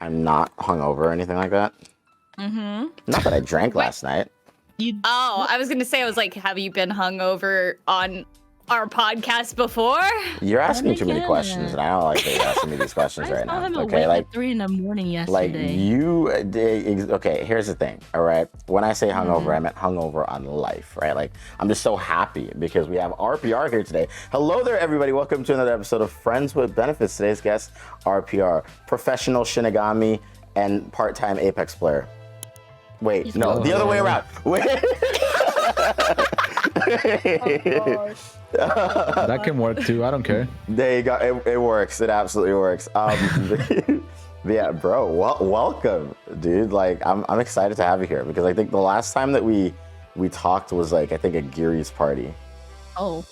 I'm not hungover or anything like that. Mm-hmm. Not that I drank last night. Oh, I was gonna say, I was like, have you been hungover on our podcast before? You're asking too many questions, and I don't like that you're asking me these questions right now. Okay, like 3 in the morning yesterday. Okay, here's the thing. All right, when I say hungover, I meant hungover on life, right? Like, I'm just so happy because we have RPR here today. Hello there, everybody. Welcome to another episode of Friends with Benefits. Today's guest, RPR, professional Shinigami and part-time Apex player. Wait, no, the other way around. Wait. That can work too. I don't care. There you go. It works. It absolutely works. Yeah, bro. Welcome, dude. Like, I'm excited to have you here because I think the last time that we talked was like I think at Geary's party. Oh.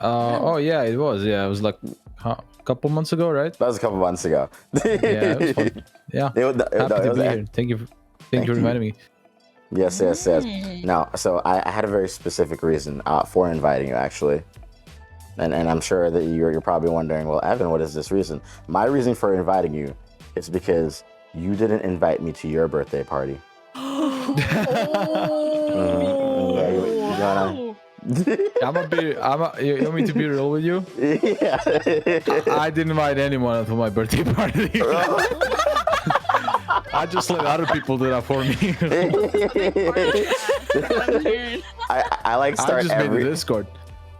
Oh yeah, it was. Yeah, it was like a couple months ago, right? That was a couple months ago. Yeah, it was fun. Yeah. Happy to be here. Thank you for reminding me. Yes. No, so I had a very specific reason for inviting you, actually. And I'm sure that you're probably wondering, well, Evan, what is this reason? My reason for inviting you is because you didn't invite me to your birthday party. You want me to be real with you? Yeah. I didn't invite anyone to my birthday party. I just let other people do that for me. I like start every made the Discord.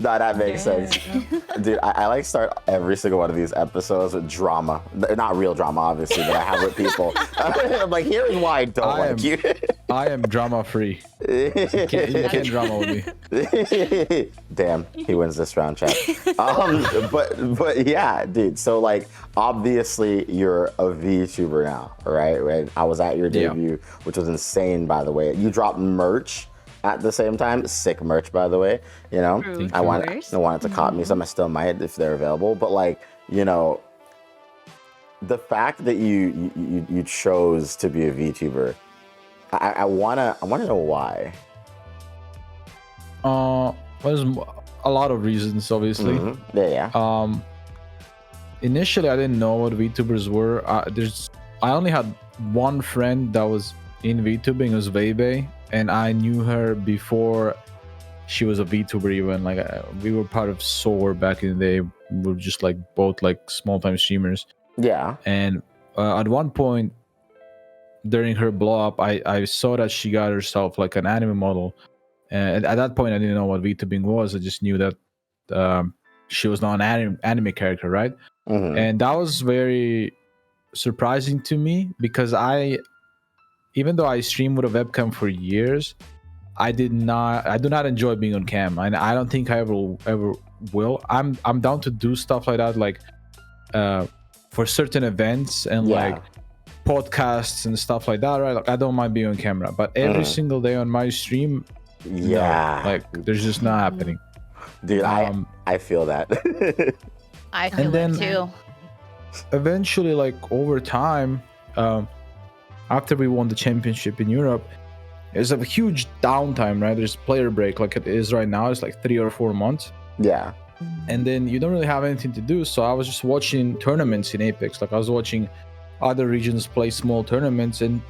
No, that makes sense. Dude, I like start every single one of these episodes with drama. Not real drama, obviously, but I have with people. I'm like, here's why I don't like you. I am drama free. You can't drama with me. Damn, he wins this round, chat. But yeah, dude. So like, obviously, you're a VTuber now, right? I was at your debut, which was insane, by the way. You dropped merch at the same time. Sick merch, by the way. You know, I wanted to cop me some. I still might if they're available. But like, you know, the fact that you chose to be a VTuber, I wanna know why. There's a lot of reasons, obviously. Mm-hmm. Yeah. Initially, I didn't know what VTubers were. I only had one friend that was in VTubing. It was Vebe, and I knew her before she was a VTuber even. Like, we were part of SOAR back in the day. We were just like both like small time streamers. Yeah. And at one point during her blow up, I saw that she got herself like an anime model. And at that point, I didn't know what VTubing was. I just knew that she was not an anime character, right? Mm-hmm. And that was very surprising to me because even though I streamed with a webcam for years, I do not enjoy being on cam, and I don't think I ever will. I'm down to do stuff like that, like for certain events and like podcasts and stuff like that, right? Like, I don't mind being on camera, but every single day on my stream, like there's just not happening. Dude, I feel that. I feel it too. Eventually, like over time, after we won the championship in Europe, there's a huge downtime, right? There's player break like it is right now. It's like 3 or 4 months. Yeah. And then you don't really have anything to do. So I was just watching tournaments in Apex. Like, I was watching other regions play small tournaments, and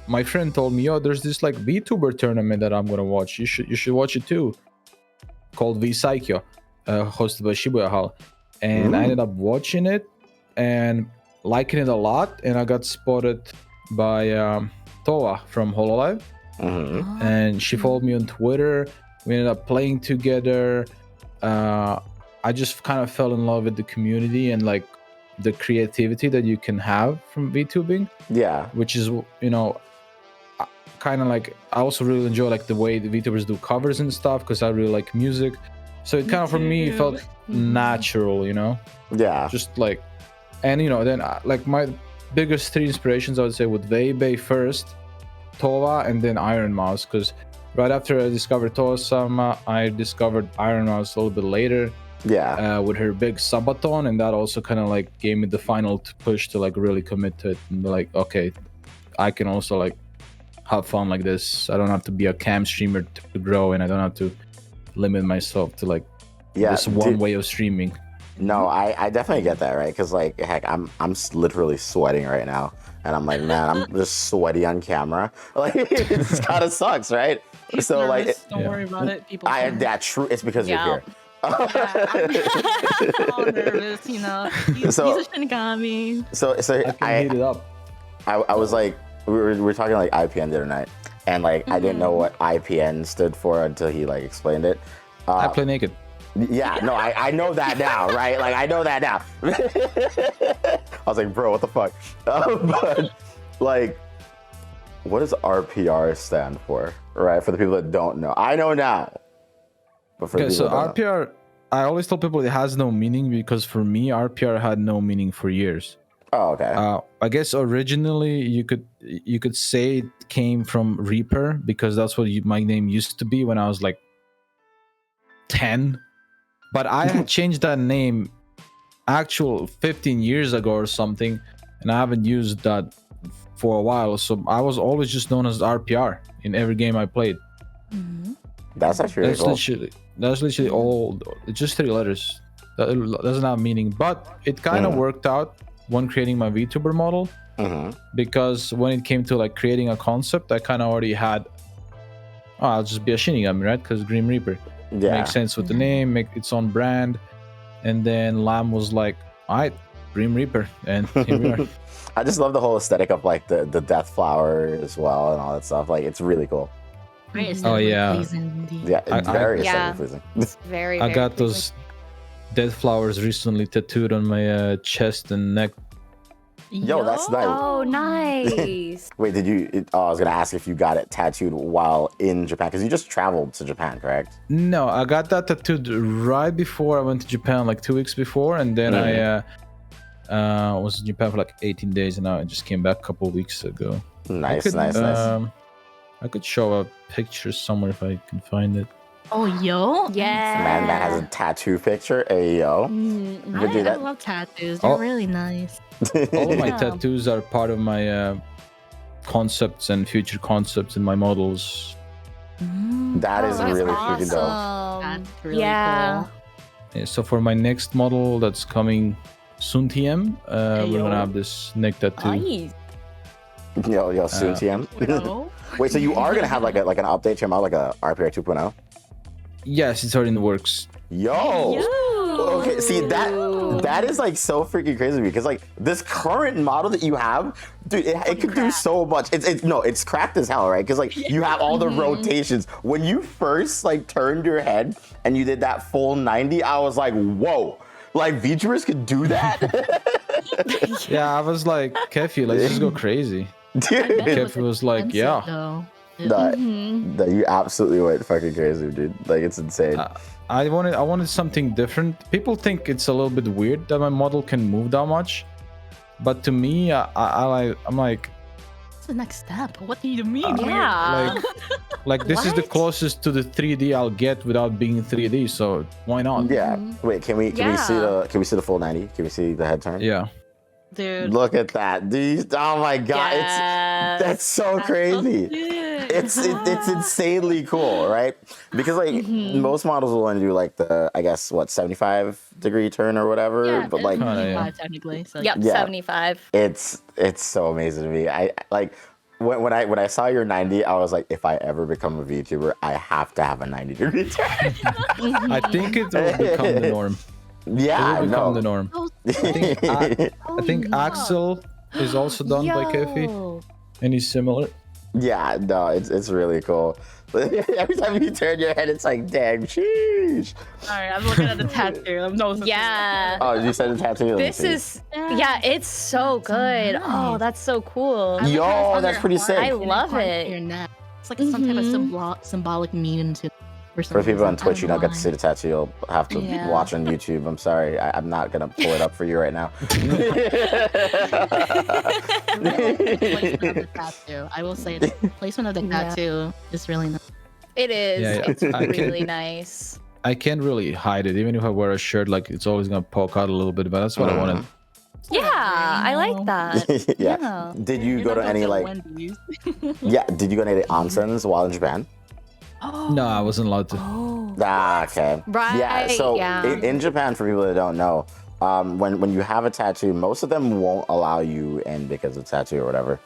my friend told me, "Yo, there's this like VTuber tournament that I'm gonna watch. You should watch it too. Called V Psycho, hosted by Shibuya Hall." And I ended up watching it and liking it a lot. And I got spotted by Toa from HoloLive. And she followed me on Twitter. We ended up playing together. I just kind of fell in love with the community and like the creativity that you can have from VTubing. Yeah. Which is, you know, kind of like, I also really enjoy like the way the VTubers do covers and stuff because I really like music. So it kind of, for me, felt natural, you know? Yeah. Just like, and you know, then like my biggest 3 inspirations, I would say, would Vebe first, Toa, and then Iron Mouse, because right after I discovered Toa-sama, I discovered Iron Mouse a little bit later. Yeah. With her big subathon, and that also kind of like gave me the final push to like really commit to it and be like, okay, I can also like have fun like this. I don't have to be a cam streamer to grow, and I don't have to limit myself to like this one way of streaming. No, I definitely get that, right? Because like, heck, I'm literally sweating right now, and I'm like, man, I'm just sweaty on camera. Like, it kind of sucks, right? He's So nervous. like, Don't worry about it. People. that true. It's because Yeah. you're here. I'm all nervous, you know. He's a Shinigami. So I can heat it up. I was like, we were talking like IPN the other night, and like I didn't know what IPN stood for until he like explained it. I play naked. Yeah, no, I know that now, right? Like I know that now. I was like, bro, what the fuck? But like, what does RPR stand for, right? For the people that don't know, I know now. But for Okay, so people that don't know. RPR, I always tell people it has no meaning because for me, RPR had no meaning for years. Oh, okay. I guess originally you could say it came from Reaper because that's what my name used to be when I was like 10. But I had changed that name actual 15 years ago or something, and I haven't used that for a while. So I was always just known as RPR in every game I played. That's actually really cool. That's literally all, just 3 letters. That doesn't have meaning, but it kind of worked out when creating my VTuber model, because when it came to like creating a concept, I kind of already had, I'll just be a Shinigami, right? Because Grim Reaper makes sense with the name, make its own brand. And then Lamb was like, all right, Grim Reaper, and here we are. I just love the whole aesthetic of like the death flower as well and all that stuff. Like it's really cool. Oh yeah, Yeah, it's very aesthetically pleasing. It's very. I got those death flowers recently tattooed on my chest and neck. Yo, that's nice. Oh, nice. Wait, did you? I was gonna ask if you got it tattooed while in Japan, because you just traveled to Japan, correct? No, I got that tattooed right before I went to Japan, like 2 weeks before, and then I was in Japan for like 18 days, and I just came back a couple of weeks ago. Nice. I could show a picture somewhere if I can find it. Oh, yo. Yeah. Man, that has a tattoo picture. Hey, yo. I love tattoos. They're really nice. All of my tattoos are part of my concepts and future concepts in my models. That is really freaking dope. That's really cool. Yeah, so for my next model that's coming soon, TM, we're gonna have this neck tattoo. Nice. Yo, soon TM. Wait, so you are gonna have like an update to your model, like a RPR 2.0? Yes, it's already in the works. Yo. Okay, see that is like so freaking crazy to me, because like this current model that you have, dude, it could do so much. It's cracked as hell, right? Because like you have all the rotations. When you first like turned your head and you did that full 90, I was like, whoa, like VTubers could do that. Yeah, I was like, Kefi, let's just go crazy. Dude, Kefi was like, yeah. No, you absolutely went fucking crazy, dude. Like it's insane. I wanted something different. People think it's a little bit weird that my model can move that much, but to me, I'm like, what's the next step? What do you mean? Yeah. Like this is the closest to the 3D I'll get without being 3D. So why not? Yeah. Wait, can we see the full 90? Can we see the head turn? Yeah. Dude. Look at that, dude. Oh my god, that's so crazy. It's insanely cool, right? Because like most models will only do like the, I guess, what, 75-degree turn or whatever. Yeah, but like 75 technically. So Yep, 75. It's so amazing to me. I like when I saw your 90, I was like, if I ever become a VTuber, I have to have a 90-degree turn. I think it will become the norm. Yeah, it will become the norm. I think no. Axel is also done by Kefi, and he's similar. Yeah, no, it's really cool. Every time you turn your head, it's like, damn, sheesh. All right, I'm looking at the tattoo. Yeah. Oh, you said the tattoo? This is, it's so good. Nice. Oh, that's so cool. Yo, that's pretty sick. I love it. Your neck. It's like some type of symbolic meaning to. For people on Twitch, you don't get to see the tattoo. You'll have to watch on YouTube. I'm sorry. I'm not going to pull it up for you right now. I will say the placement of the tattoo is really nice. It is. Yeah, It's really nice. I can't really hide it. Even if I wear a shirt, like it's always going to poke out a little bit, but that's what I wanted. Yeah, I like that. Yeah. Did you go to any like... Yeah, did you go to any onsens while in Japan? No, I wasn't allowed to. Oh. Ah, okay. Right, Yeah. So yeah. in Japan, for people that don't know, when you have a tattoo, most of them won't allow you in because of tattoo or whatever.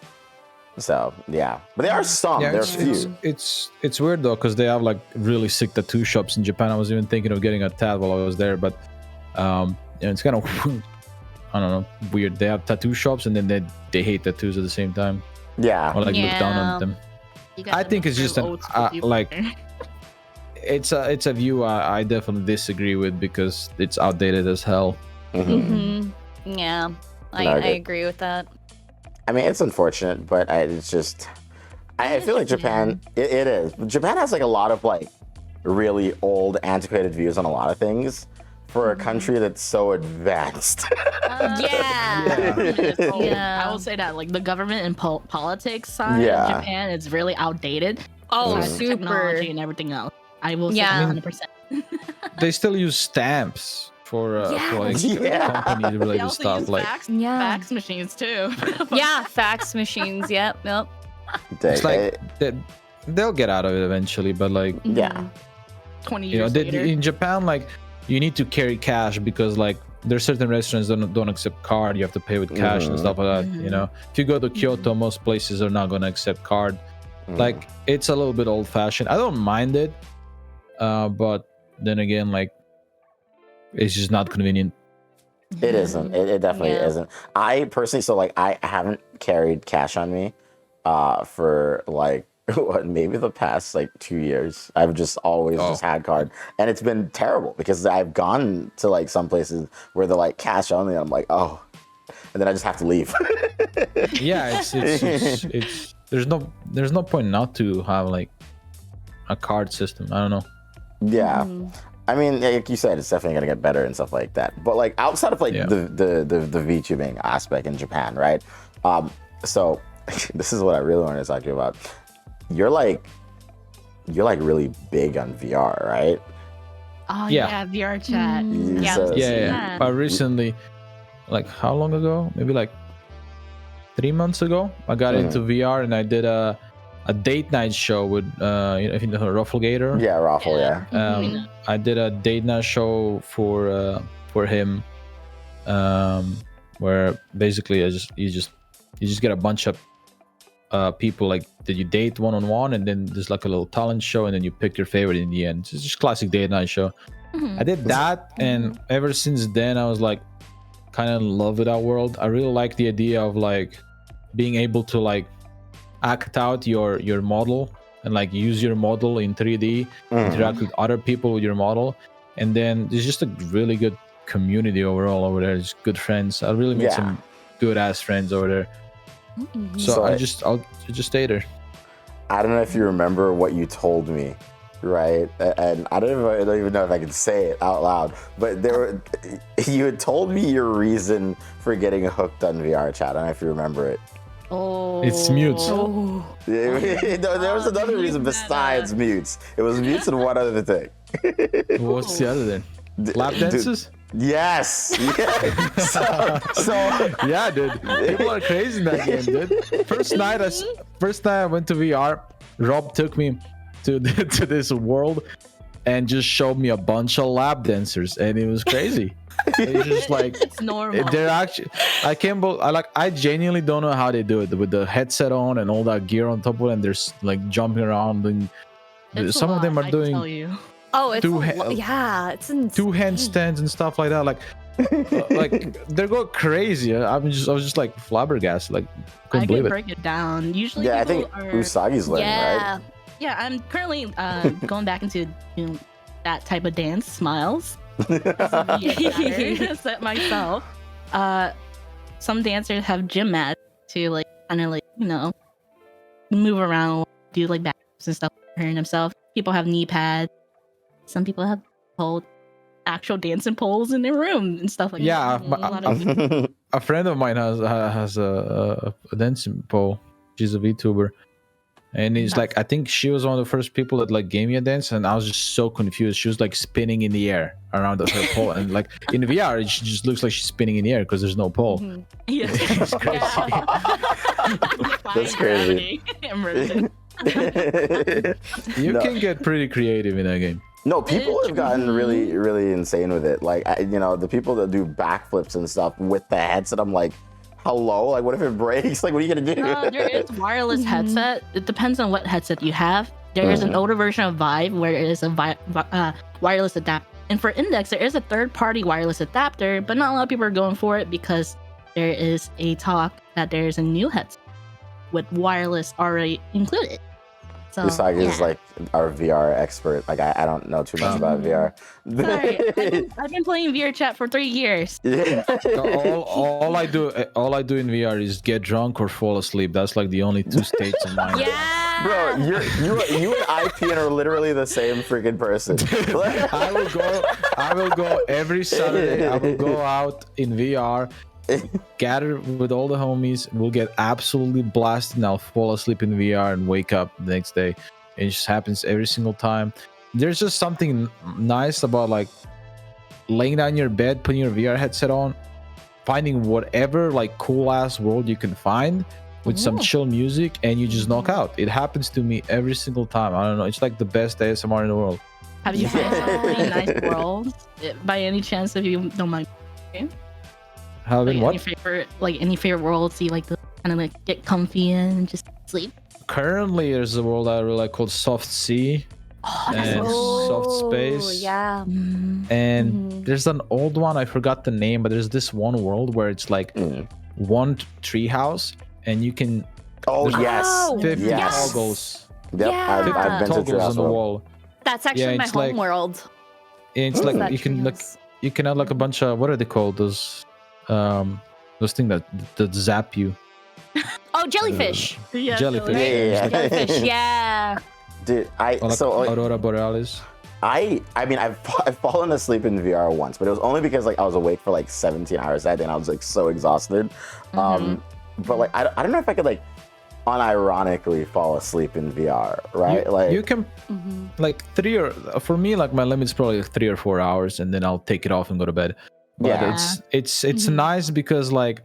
So yeah, but there are some. Yeah, There's few. it's weird though because they have like really sick tattoo shops in Japan. I was even thinking of getting a tat while I was there, but it's kind of I don't know, weird. They have tattoo shops and then they hate tattoos at the same time, Yeah. or like look down Yeah. on them. You guys I are think it's very just an old school people like there. it's a view I definitely disagree with because it's outdated as hell. Mhm. Yeah, I No, I get- agree with that. I mean, it's unfortunate, but it's just. I feel like Japan. It is. Japan has like a lot of like really old, antiquated views on a lot of things for a country that's so advanced. Yeah. Yeah. I will say that, like the government and politics side Yeah. of Japan is really outdated. Oh, besides the technology super. and everything else. I will say Yeah. 100%. They still use stamps for like Yeah. company They related also stuff. use Like Yeah. fax machines too. Yeah, fax machines. Yep. Yep. it's like they'll get out of it eventually, but like Yeah. 20 you know, years later. in Japan, like you need to carry cash because like there's certain restaurants that don't accept card. You have to pay with cash and stuff like that. You know, if you go to Kyoto, most places are not going to accept card. Like it's a little bit old fashioned. I don't mind it, but then again, like it's just not convenient. It isn't. It definitely Yeah. isn't. I personally, so like, I haven't carried cash on me for like what, maybe the past like 2 years. I've just always just had card, and it's been terrible because I've gone to like some places where they're like cash only, and I'm like, oh, and then I just have to leave. Yeah, it's there's no point not to have like a card system. I don't know. Yeah. I mean, like you said, it's definitely gonna get better and stuff like that. But like outside of like Yeah. the VTubing aspect in Japan, right? So this is what I really wanted to talk to you about. You're like really big on VR, right? Oh Yeah. yeah, VR chat. Yeah. So- Yeah. But recently, like how long ago? Maybe like 3 months ago, I got into VR and I did a date night show with if you know Rufflegator. Yeah, Raffle, yeah. I did a date night show for him, where basically you just get a bunch of people like that you date one-on-one, and then there's like a little talent show, and then you pick your favorite in the end. It's just classic date night show. I did that, and ever since then I was like kind of in love with that world. I really like the idea of like being able to like act out your model and like use your model in 3D, interact with other people with your model, and then there's just a really good community overall over there. It's good friends. I really made some good ass friends over there. So So I'll just stay there. I don't know if you remember what you told me, right? And I don't even know if I can say it out loud, but you had told me your reason for getting hooked on VR chat. I don't know if you remember it. Oh, It's mutes. Oh. There was another reason besides mutes. It was mutes and one other thing. What's the other then? Lap dances? Yes. Yeah. So Yeah, dude. People are crazy in that game, dude. First night I went to VR, Rob took me to this world and just showed me a bunch of lap dancers, and it was crazy. It's just like it's normal. they're actually I genuinely don't know how they do it with the headset on and all that gear on top of it, and they're like jumping around and It's a some of them lot, are I can doing tell you. Oh, it's Two yeah, it's insane. two handstands and stuff like that. Like they're going crazy. I was just like flabbergasted. Like I couldn't can believe it. break it down. Usually, yeah, I people think are. Usagi's learning, Yeah. right? Yeah, I'm currently going back into that type of dance, smiles. Set myself. Some dancers have gym mats to like kind of like move around, do like backflips and stuff for themselves. People have knee pads. Some people have actual dancing poles in their room and stuff like Yeah, that. but A lot of A friend of mine has a dancing pole. She's a VTuber, and he's like, I think she was one of the first people that like gave me a dance, and I was just so confused. She was like spinning in the air around her pole, and like in VR, it just looks like she's spinning in the air because there's no pole. yeah. It's crazy. That's crazy. Immersion. You No. can get pretty creative in that game. No, people have gotten really, really insane with it. Like, the people that do backflips and stuff with the headset, I'm like, hello? Like, what if it breaks? Like, what are you gonna do? There is wireless headset. It depends on what headset you have. There is an older version of Vive where it is a wireless adapter. And for Index, there is a third-party wireless adapter, but not a lot of people are going for it because there is a talk that there is a new headset with wireless already included. So, Usagi is like our VR expert. Like, I don't know too much about VR. Sorry, I've been playing VR chat for 3 years. Yeah. All I do in VR is get drunk or fall asleep. That's like the only two states of mind. Yeah. Bro, you and IPN are literally the same freaking person. I will go every Saturday. I will go out in VR, gather with all the homies. We'll get absolutely blasted, and I'll fall asleep in VR and wake up the next day. It just happens every single time. There's just something nice about like laying down in your bed, putting your VR headset on, finding whatever like cool ass world you can find with some chill music, and you just knock out. It happens to me every single time. I don't know. It's like the best ASMR in the world. Have you found some pretty nice worlds by any chance, if you don't mind? Have been what? Any favorite worlds you like to kind of like get comfy in and just sleep? Currently, there's a world I really like called Soft Sea and Soft Space. Yeah. And there's an old one, I forgot the name, but there's this one world where it's like one tree house, and you can. Oh, there's yes. 50 yes. toggles. Yep, Yeah. I've been to Toggles on the Treehouse. wall. That's actually Yeah, my it's like- home world. And it's That like treehouse. you can have like a bunch of, what are they called? Those things that zap you. Oh, jellyfish. Yeah, Jellyfish. Yeah. Jellyfish. Yeah. Dude, Or like Aurora Borealis. I mean, I've fallen asleep in VR once, but it was only because like I was awake for like 17 hours that day, and I was like so exhausted. But like I don't know if I could like unironically fall asleep in VR, right? You can like for me, like my limit's probably like 3 or 4 hours, and then I'll take it off and go to bed. But Yeah. it's nice because like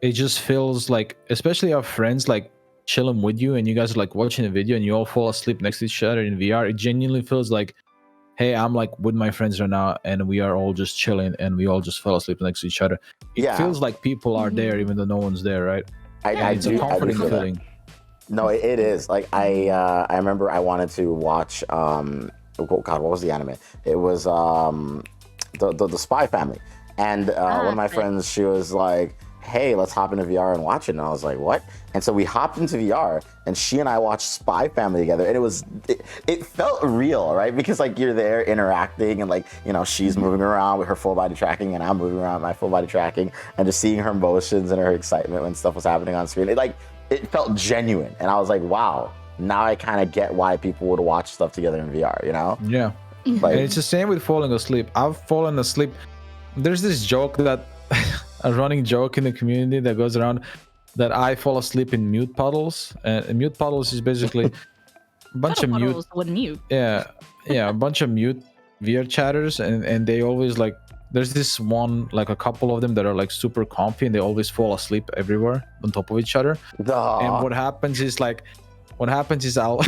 it just feels like, especially our friends like chilling with you, and you guys are like watching a video and you all fall asleep next to each other in VR. It genuinely feels like, hey, I'm like with my friends right now, and we are all just chilling, and we all just fell asleep next to each other. It Yeah. feels like people are there even though no one's there, right? It's a I comforting feel that. feeling. No, it is. Like I remember I wanted to watch oh God, what was the anime? It was the Spy Family. And one of my friends, she was like, hey, let's hop into VR and watch it. And I was like, what? And so we hopped into VR, and she and I watched Spy Family together. And it felt real, right? Because like you're there interacting, and like, you know, she's moving around with her full body tracking, and I'm moving around with my full body tracking, and just seeing her emotions and her excitement when stuff was happening on screen. It felt genuine. And I was like, wow, now I kind of get why people would watch stuff together in VR, you know? Yeah. Like, And it's the same with falling asleep. I've fallen asleep. There's this joke that a running joke in the community that goes around that I fall asleep in mute puddles. And mute puddles is basically a bunch of mute. mute. Yeah, a bunch of mute VR chatters, and they always like. There's this one, like a couple of them that are like super comfy, and they always fall asleep everywhere on top of each other. And what happens is I'll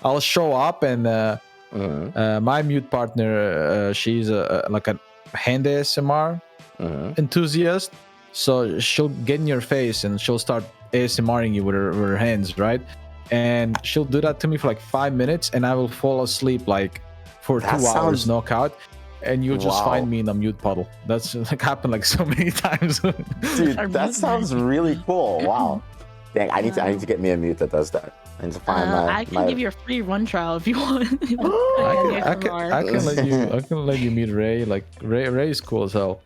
I'll show up, and my mute partner, she's like a hand ASMR enthusiast, so she'll get in your face and she'll start ASMRing you with her hands, right? And she'll do that to me for like 5 minutes, and I will fall asleep like for 2 hours knockout, and you'll just find me in a mute puddle. That's like happened like so many times. Dude, that sounds really cool. Wow. Dang, I need to get me a mute that does that. I need to find I can give you a free run trial if you want. I can let you meet Ray. Like Ray is cool as hell.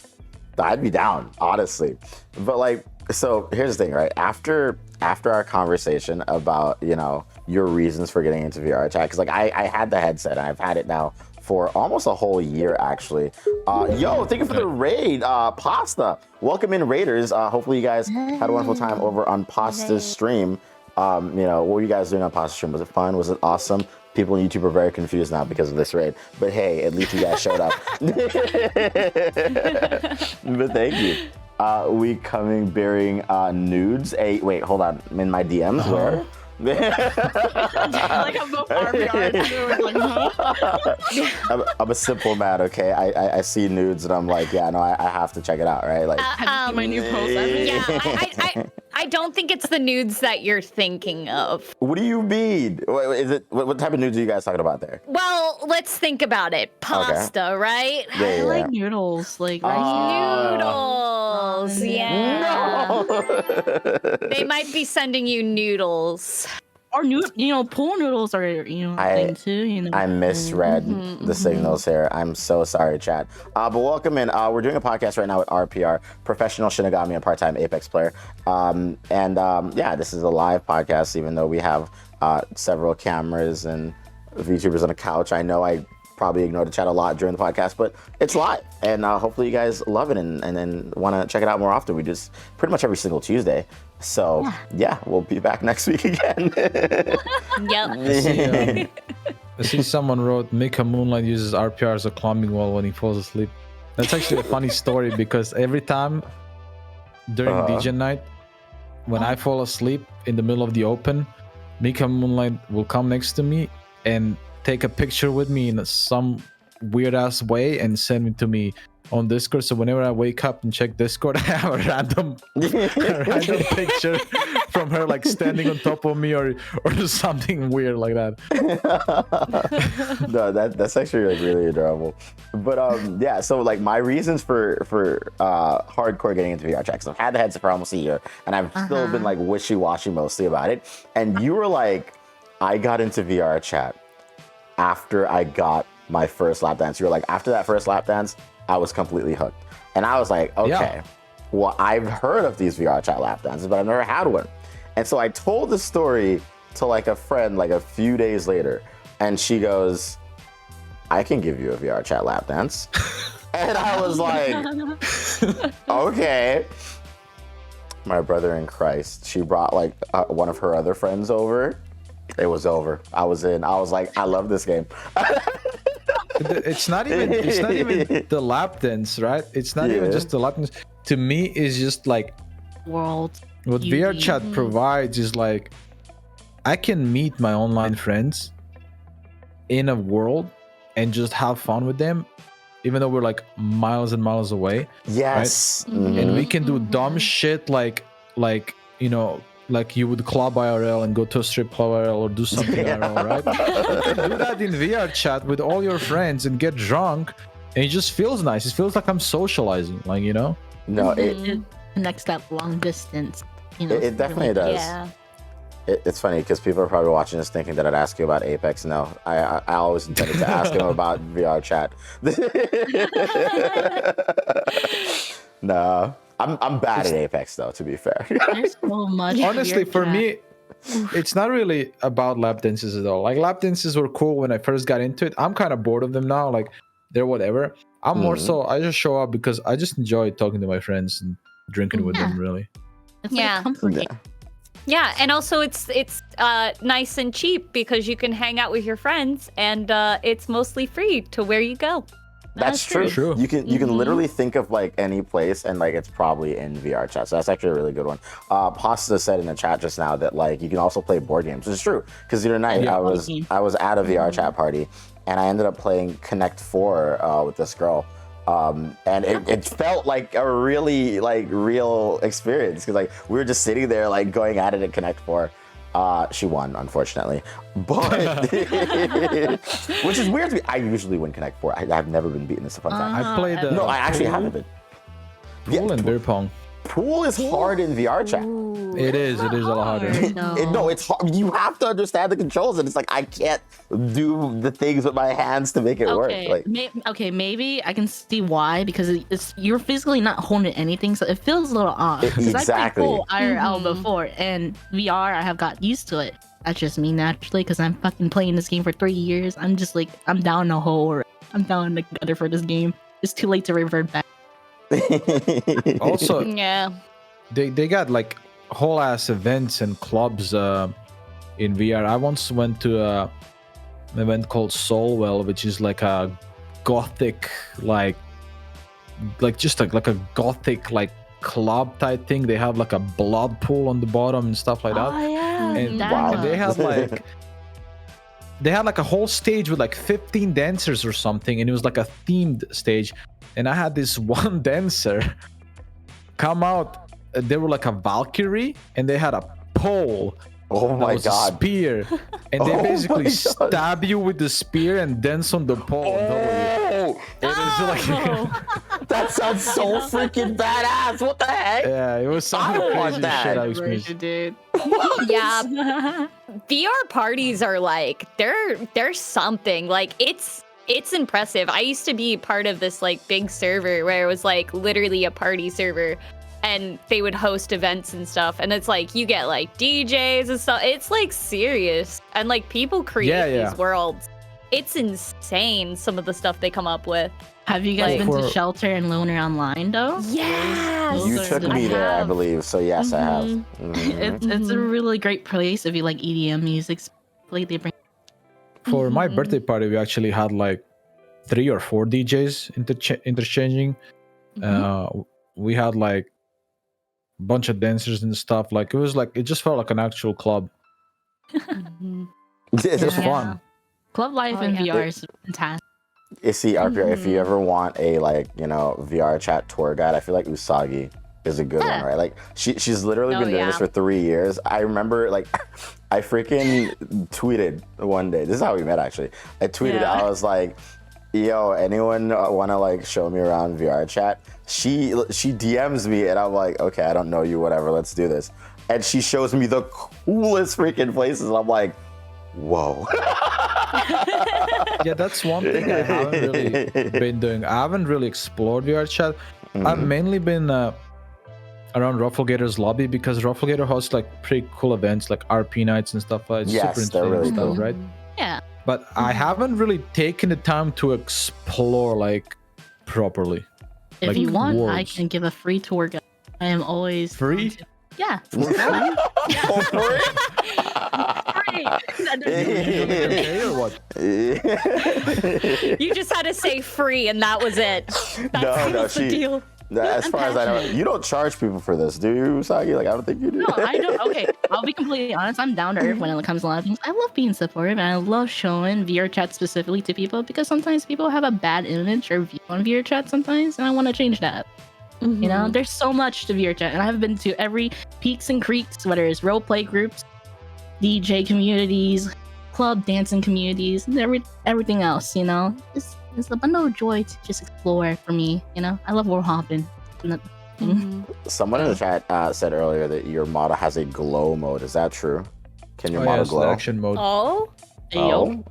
I'd be down, honestly. But like, so here's the thing, right? After our conversation about, you know, your reasons for getting into VR chat, because like I had the headset, and I've had it now for almost a whole year, actually. Yo, thank you for the raid, Pasta. Welcome in, Raiders. Hopefully you guys had a wonderful time over on Pasta's stream. You know, what were you guys doing on Pasta's stream? Was it fun? Was it awesome? People on YouTube are very confused now because of this raid. But hey, at least you guys showed up. But thank you. we coming bearing nudes. Hey, wait, hold on. I'm in my DMs. Where? Like I'm both RPR too. Like, huh? I'm a simple man, okay? I see nudes and I'm like, yeah, no, I have to check it out, right? Like, Have you seen my new post? Yeah, I don't think it's the nudes that you're thinking of. what do you mean? Is it what type of nudes are you guys talking about there? Well, let's think about it. Pasta, right? I like noodles, like rice Noodles, yeah. No. They might be sending you noodles. or pool noodles are a thing too. I misread the signals here. I'm so sorry, Chad. But welcome in. We're doing a podcast right now with RPR, professional Shinigami and part-time Apex player. Yeah, this is a live podcast, even though we have several cameras and VTubers on a couch. I know I probably ignored the chat a lot during the podcast, but it's live, and hopefully you guys love it and then want to check it out more often. We do this pretty much every single Tuesday. So yeah, we'll be back next week again. Yep. I see someone wrote, Mika Moonlight uses RPR as a climbing wall when he falls asleep. That's actually a funny story because every time during DJ night, when I fall asleep in the middle of the open, Mika Moonlight will come next to me and take a picture with me in some weird ass way and send it to me on Discord. So whenever I wake up and check Discord, I have a random picture from her like standing on top of me or something weird like that. No, that's actually like really adorable. But yeah, so like my reasons for hardcore getting into VR chat, because I've had the headset for almost a year and I've still been like wishy-washy mostly about it. And you were like, I got into VR chat after I got my first lap dance. You were like, after that first lap dance, I was completely hooked. And I was like, okay, well, I've heard of these VR chat lap dances, but I've never had one. And so I told the story to like a friend like a few days later, and she goes, I can give you a VR chat lap dance. And I was like, okay. My brother in Christ, she brought like one of her other friends over. It was over. I was in. I was like, I love this game. It's not even the lap dance, right? It's not even just the lap dance. To me, it's just like world. What VR chat provides is like I can meet my online friends in a world and just have fun with them, even though we're like miles and miles away. Yes. Right? And we can do dumb shit like like you would club IRL and go to a strip club IRL or do something IRL, right? You can do that in VR chat with all your friends and get drunk, and it just feels nice. It feels like I'm socializing, like, you know? No, it connects that long distance. It definitely does. Yeah. It's funny because people are probably watching this thinking that I'd ask you about Apex. No, I always intended to ask him about VR chat. No. I'm bad at Apex though, to be fair. There's so much. Honestly, for me, it's not really about lap dances at all. Like lap dances were cool when I first got into it. I'm kind of bored of them now. Like they're whatever. I'm more so I just show up because I just enjoy talking to my friends and drinking with them. Really. It's like a comfort game. Yeah, and also it's nice and cheap because you can hang out with your friends, and it's mostly free to where you go. That's true. You can literally think of like any place and like it's probably in VR chat. So that's actually a really good one. Pasta said in the chat just now that like you can also play board games, which is true. Because the other night I was at a VR chat party and I ended up playing Connect 4 with this girl. And it felt like a really like real experience because like we were just sitting there like going at it in Connect 4. She won, unfortunately, but which is weird to me. I usually win Connect 4. I've never been beaten this fun time. I played. No, I actually haven't been. Pool and beer pong. Pool is hard in VR chat. It is a lot harder. No, it's hard. You have to understand the controls, and it's like I can't do the things with my hands to make it work. Like, maybe I can see why, because you're physically not holding anything, so it feels a little odd. Exactly. I played pool IRL before, and VR I have got used to it. That's just me naturally, because I'm fucking playing this game for 3 years. I'm just like I'm down the hole. Or I'm down the gutter for this game. It's too late to revert back. Also, they got like whole ass events and clubs in VR. I once went to an event called Soulwell, which is like a gothic like just like a gothic like club type thing. They have like a blood pool on the bottom and stuff like that. Oh yeah, And that wow, one. they had like a whole stage with like 15 dancers or something, and it was like a themed stage. And I had this one dancer come out. They were like a Valkyrie, and they had a pole. Oh That my was a god. spear, and they Oh basically my God. stab you with the spear and dance on the pole. Oh, And it's like, that sounds so freaking badass. What the heck? yeah, it was some I of the want craziest that. shit I experienced. Dude. Yeah, VR parties are like they're something. Like it's impressive. I used to be part of this like big server where it was like literally a party server, and they would host events and stuff, and it's like you get like DJs and stuff. It's like serious, and like people create Yeah. these worlds. It's insane some of the stuff they come up with. Have you guys Like- been to For- Shelter and Loner Online though? Yes. You Those are took the- me I there, I have. believe. So yes, I have. Mhm. Mhm. It's a really great place if you like EDM music. Like they bring. For my Mhm. birthday party, we actually had like 3 or 4 DJs interchanging. We had like a bunch of dancers and stuff. Like it just felt like an actual club. Mhm. It was Yeah. fun. Club life Oh, in yeah. VR is fantastic. You see, RPR, if you Mhm. ever want a like, VR chat tour guide, I feel like Usagi is a good one, Yeah. right? Like she's literally Oh, been doing this yeah. for 3 years. I remember like I freaking tweeted one day. This is how we met actually. I tweeted, Yeah. I was like, yo, anyone want to like show me around VR chat? She DMs me and I'm like, okay, I don't know you, whatever, let's do this. And she shows me the coolest freaking places. I'm like, whoa. Yeah, that's one thing I haven't really been doing. I haven't really explored VR chat. I've mainly been around Rufflegator's lobby because Rufflegator hosts like pretty cool events like RP nights and stuff like that. Yes, Super they're interesting really stuff, cool. right? Yeah. But I haven't really taken the time to explore like properly. If Like you want, I worlds. can give a free tour guide. I am always Free? Yeah. For free? Okay, or what? You just had to say free, and that was it. That No, was the she- deal. As far as I know, you don't charge people for this, do you, Usagi? Like, I don't think you do. No, I don't. Okay, I'll be completely honest. I'm down to earth when it comes to a lot of things. I love being supportive, and I love showing VR chat specifically to people because sometimes people have a bad image or view on VR chat sometimes, and I want to change that. You Mm-hmm. know, there's so much to VR chat, and I've been to every peaks and creeks, whether it's role play groups, DJ communities, club dancing communities, and everything else. You know, it's a bundle of joy to just explore for me. You know, I love world hopping. Mhm. Someone in the chat said earlier that your model has a glow mode. Is that true? Can your Oh, yeah, model it's the glow? action mode. Oh, Hey, yo.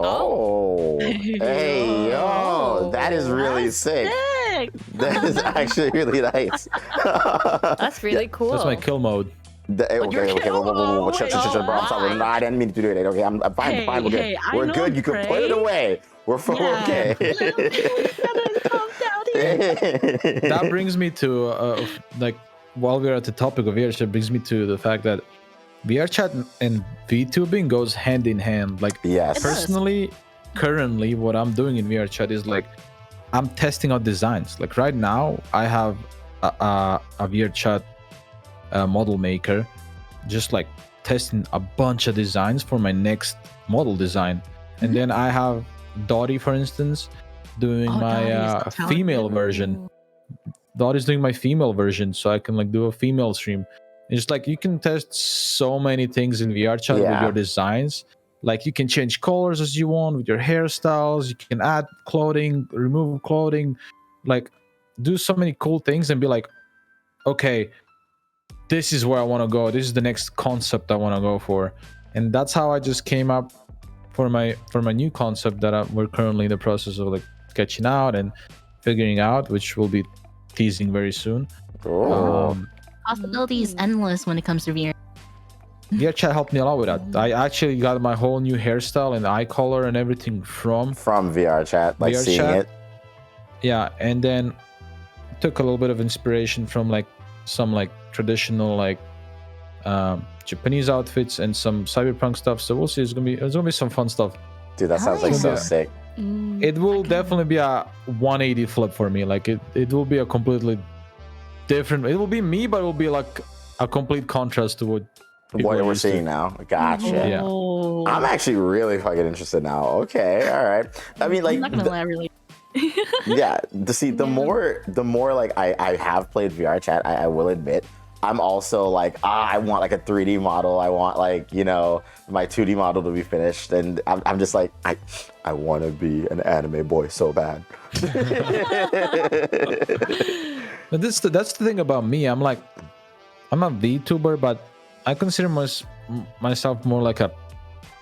Oh. Hey, yo. That is really sick. Sick. That is actually really nice. that's really cool. That's my kill mode. Okay, whoa, chill, bro. I'm sorry. No, I didn't mean to do that. Okay, I'm fine, Hey, fine, we're good. hey, I We're know good. You can put it Craig. away. We're okay. That brings me to like while we're at the topic of VR chat, brings me to the fact that VR chat and VTubing goes hand in hand. Like Yes. It does. personally, currently, what I'm doing in VR chat is like I'm testing out designs. Like right now, I have a VR chat model maker, just like testing a bunch of designs for my next model design, and then I have Dottie, for instance, doing Oh, my Dottie is the talent. female version. Dottie's doing my female version, so I can like do a female stream. It's just like you can test so many things in VR chat with Yeah. your designs. Like you can change colors as you want with your hairstyles. You can add clothing, remove clothing, like do so many cool things and be like, okay, this is where I want to go. This is the next concept I want to go for, and that's how I just came up for my new concept that we're currently in the process of like sketching out and figuring out, which we'll be teasing very soon. Oh. Possibilities endless when it comes to VR. VR chat helped me a lot with that. I actually got my whole new hairstyle and eye color and everything from From VR chat, like VR seeing chat? it. yeah, and then took a little bit of inspiration from like some like traditional like Japanese outfits and some cyberpunk stuff. So we'll see. It's gonna be some fun stuff. Dude, that sounds like so Yeah. sick. it will definitely be a 180 flip for me. Like it will be a completely different. It will be me, but it will be like a complete contrast to what we're seeing now. Gotcha. Yeah. I'm actually really fucking interested now. Okay, all right. I mean, like, I'm not gonna lie, really. yeah. The more like I have played VR chat, I will admit, I'm also like, I want like a 3D model. I want like, you know, my 2D model to be finished, and I'm just like, I want to be an anime boy so bad. But that's the thing about me. I'm like, I'm a VTuber, but I consider myself more like a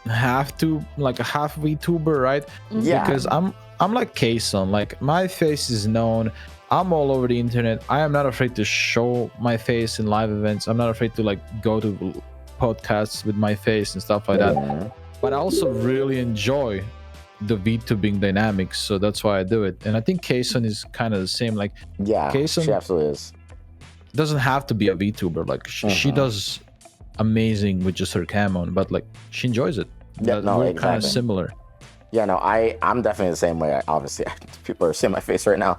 half VTuber, right? Yeah. Because I'm like Kason. Like my face is known. I'm all over the internet. I am not afraid to show my face in live events. I'm not afraid to like go to podcasts with my face and stuff like that. But I also really enjoy the VTubing dynamics, so that's why I do it. And I think Kason is kind of the same. Like, yeah, Kason she absolutely is. Doesn't have to be a VTuber. Like she does amazing with just her cam on, but like she enjoys it. Yeah, no, we're exactly. kind of similar. Yeah, no, I'm definitely the same way. Obviously, people are seeing my face right now.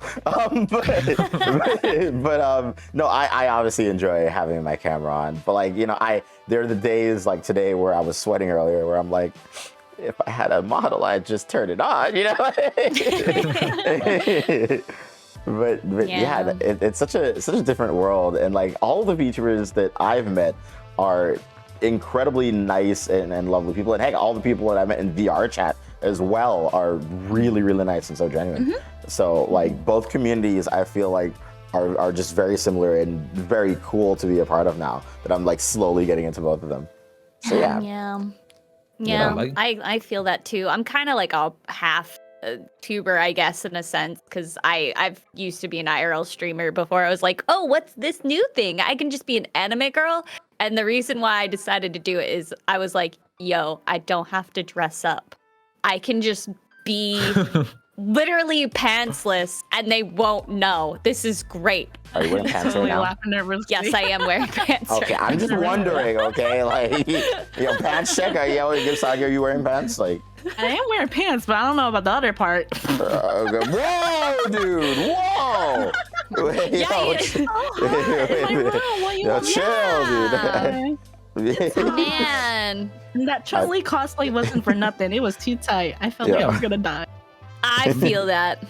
No, I obviously enjoy having my camera on. But like, you know, there are the days like today where I was sweating earlier, where I'm like, if I had a model, I'd just turn it on, you know. But yeah, it's such a different world, and like all the VTubers that I've met are incredibly nice and lovely people, and heck, all the people that I met in VR chat as well are really, really nice and so genuine. So like both communities, I feel like are just very similar and very cool to be a part of now that I'm like slowly getting into both of them. So yeah. Yeah, like- I feel that too. I'm kind of like a half tuber, I guess, in a sense, because I've used to be an IRL streamer before. I was like, oh, what's this new thing? I can just be an anime girl. And the reason why I decided to do it is I was like, yo, I don't have to dress up. I can just be literally pantsless and they won't know. This is great. Are you wearing pants right now? Yes, I am wearing pants. Okay, right I'm now. just wondering, okay, like, pants check, are you wearing pants? Like, I am wearing pants, but I don't know about the other part. okay. Whoa, dude, whoa! Wait, chill, dude. Man, That Chun-Li cosplay wasn't for nothing. It was too tight. I felt like I was gonna die. I feel that.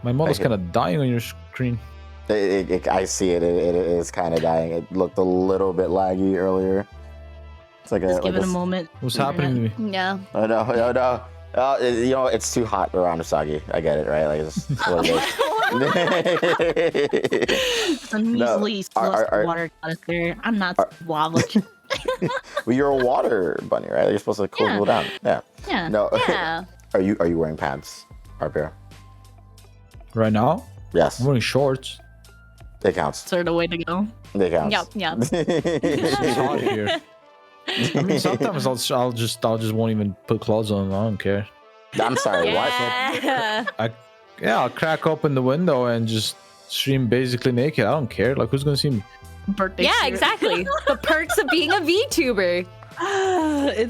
My model's kind of dying on your screen. I see it. It is kind of dying. It looked a little bit laggy earlier. It's like Just give it a moment. What's happening to me? Yeah. Oh no. You know, it's too hot around Usagi. I get it, right? Like, it's what it is. A measly water got there. I'm not lava. Well, you're a water bunny, right? You're supposed to cool people down. Yeah. Yeah. No. Yeah. Are you wearing pants, Arpia? Right now? Yes. I'm wearing shorts. It counts. Sort of the way to go. It counts. Yep. It's hot here. I mean, sometimes I'll just won't even put clothes on. I don't care. I'm sorry. What? Yeah. I'll crack open the window and just stream basically naked. I don't care. Like, who's gonna see me? Birthday. Yeah, suit. exactly. The perks of being a VTuber.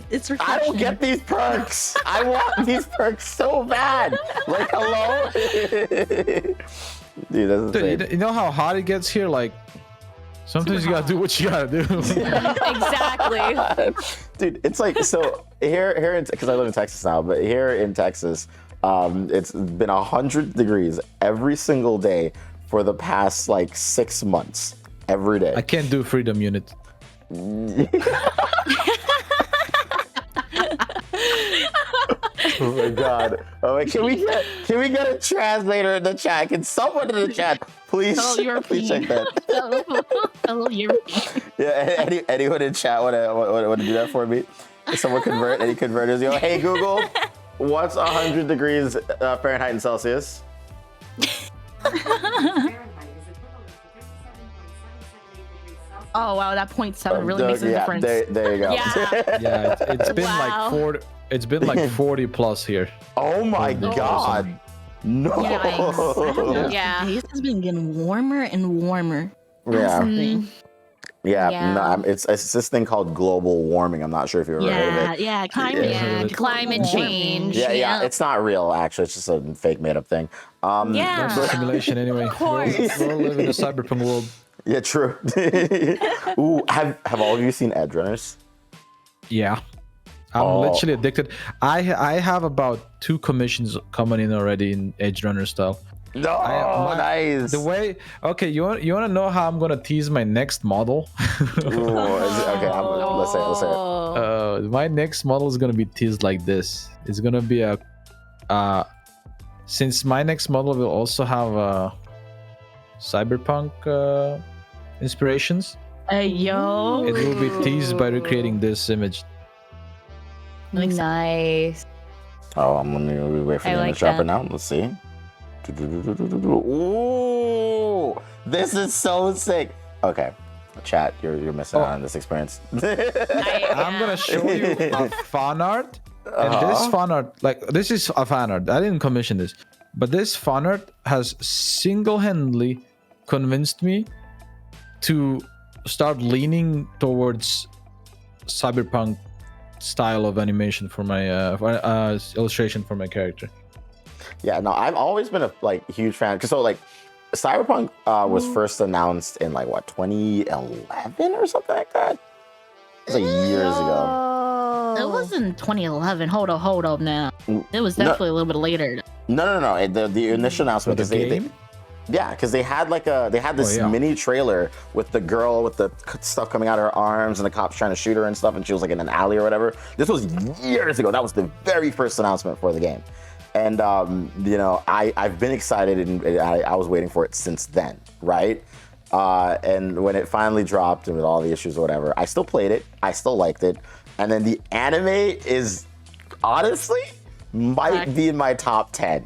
It's I don't get these perks. I want these perks so bad. Like, hello? Dude, that's insane. Dude, you know how hot it gets here? Like, sometimes you gotta do what you gotta do. Exactly. Dude, it's like, so here because I live in Texas now, but here in Texas, it's been 100 degrees every single day for the past like 6 months. Every day. I can't do freedom unit. Oh my god. Oh wait, can we get a translator in the chat? Can someone in the chat please check that? Hello, European. Yeah, anyone in chat want to do that for me? Someone convert, any converters? Yo, hey Google, what's 100 degrees Fahrenheit and Celsius? Oh wow, that 0.7 really makes a difference. There you go. Yeah. Yeah, it's been Wow. like 40. It's been like 40 plus here. Oh my god. No. Yikes. Yeah. This has been getting warmer and warmer. Yeah. Mm. Yeah, Yeah. no, it's this thing called global warming. I'm not sure if you ever heard of it. Yeah, climate. Yeah, climate change. Yeah, it's not real actually. It's just a fake made up thing. Yeah. That's a simulation anyway. course. We're all living in a cyberpunk world. Yeah, true. Ooh, have all of you seen Edge Runners? Yeah. I'm literally addicted. I have about 2 commissions coming in already in Edge Runner style. No, nice. The way, okay, you want to know how I'm gonna tease my next model? Ooh, okay, let's say it. My next model is gonna be teased like this. It's gonna be a, since my next model will also have cyberpunk inspirations. Hey, yo. It will be teased by recreating this image. Nice. Oh, I'm gonna wait for I the like image dropper that. now. Let's see. Ooh, this is so sick. Okay, chat, you're missing out on this experience. I'm gonna show you a fan art, and this fan art, like this is a fan art. I didn't commission this, but this fan art has single-handedly convinced me to start leaning towards cyberpunk style of animation for my illustration for my character. Yeah, no, I've always been a huge fan. Cause so Cyberpunk was first announced in what 2011 or something like that. It was years ago. It was in 2011. Hold up now. It was No. definitely a little bit later. No. The initial announcement For the because game? because they had this mini trailer with the girl with the stuff coming out of her arms and the cops trying to shoot her and stuff, and she was in an alley or whatever. This was years ago. That was the very first announcement for the game. And I've been excited, and I was waiting for it since then, right? And when it finally dropped, and with all the issues or whatever, I still played it. I still liked it. And then the anime is honestly might be in my top 10.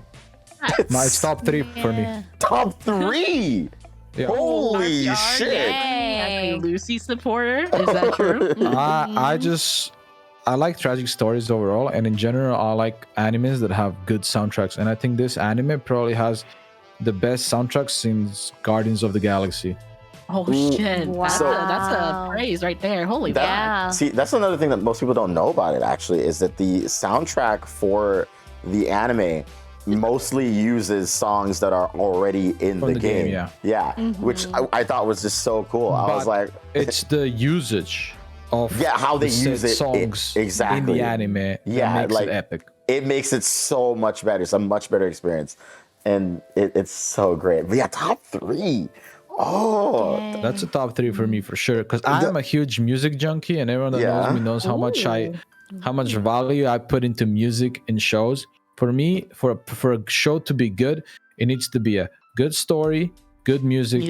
No, it's top 3 for me. Top 3. Yeah. Holy shit! As a Lucy supporter, is that true? I like tragic stories overall, and in general, I like animes that have good soundtracks. And I think this anime probably has the best soundtrack since Guardians of the Galaxy. Oh shit! Wow. That's a praise right there. Holy Yeah. See, that's another thing that most people don't know about it. Actually, is that the soundtrack for the anime mostly uses songs that are already in From the the game, game. yeah. Which I thought was just so cool. I was But like, it's the usage of how they the said use it songs exactly in the anime that makes it epic. It makes it so much better. It's a much better experience, and it's so great. But yeah, top 3. Oh, That's a top 3 for me for sure, because I'm a huge music junkie, and everyone that knows me knows how much value I put into music in shows. For me, for a show to be good, it needs to be a good story, good music.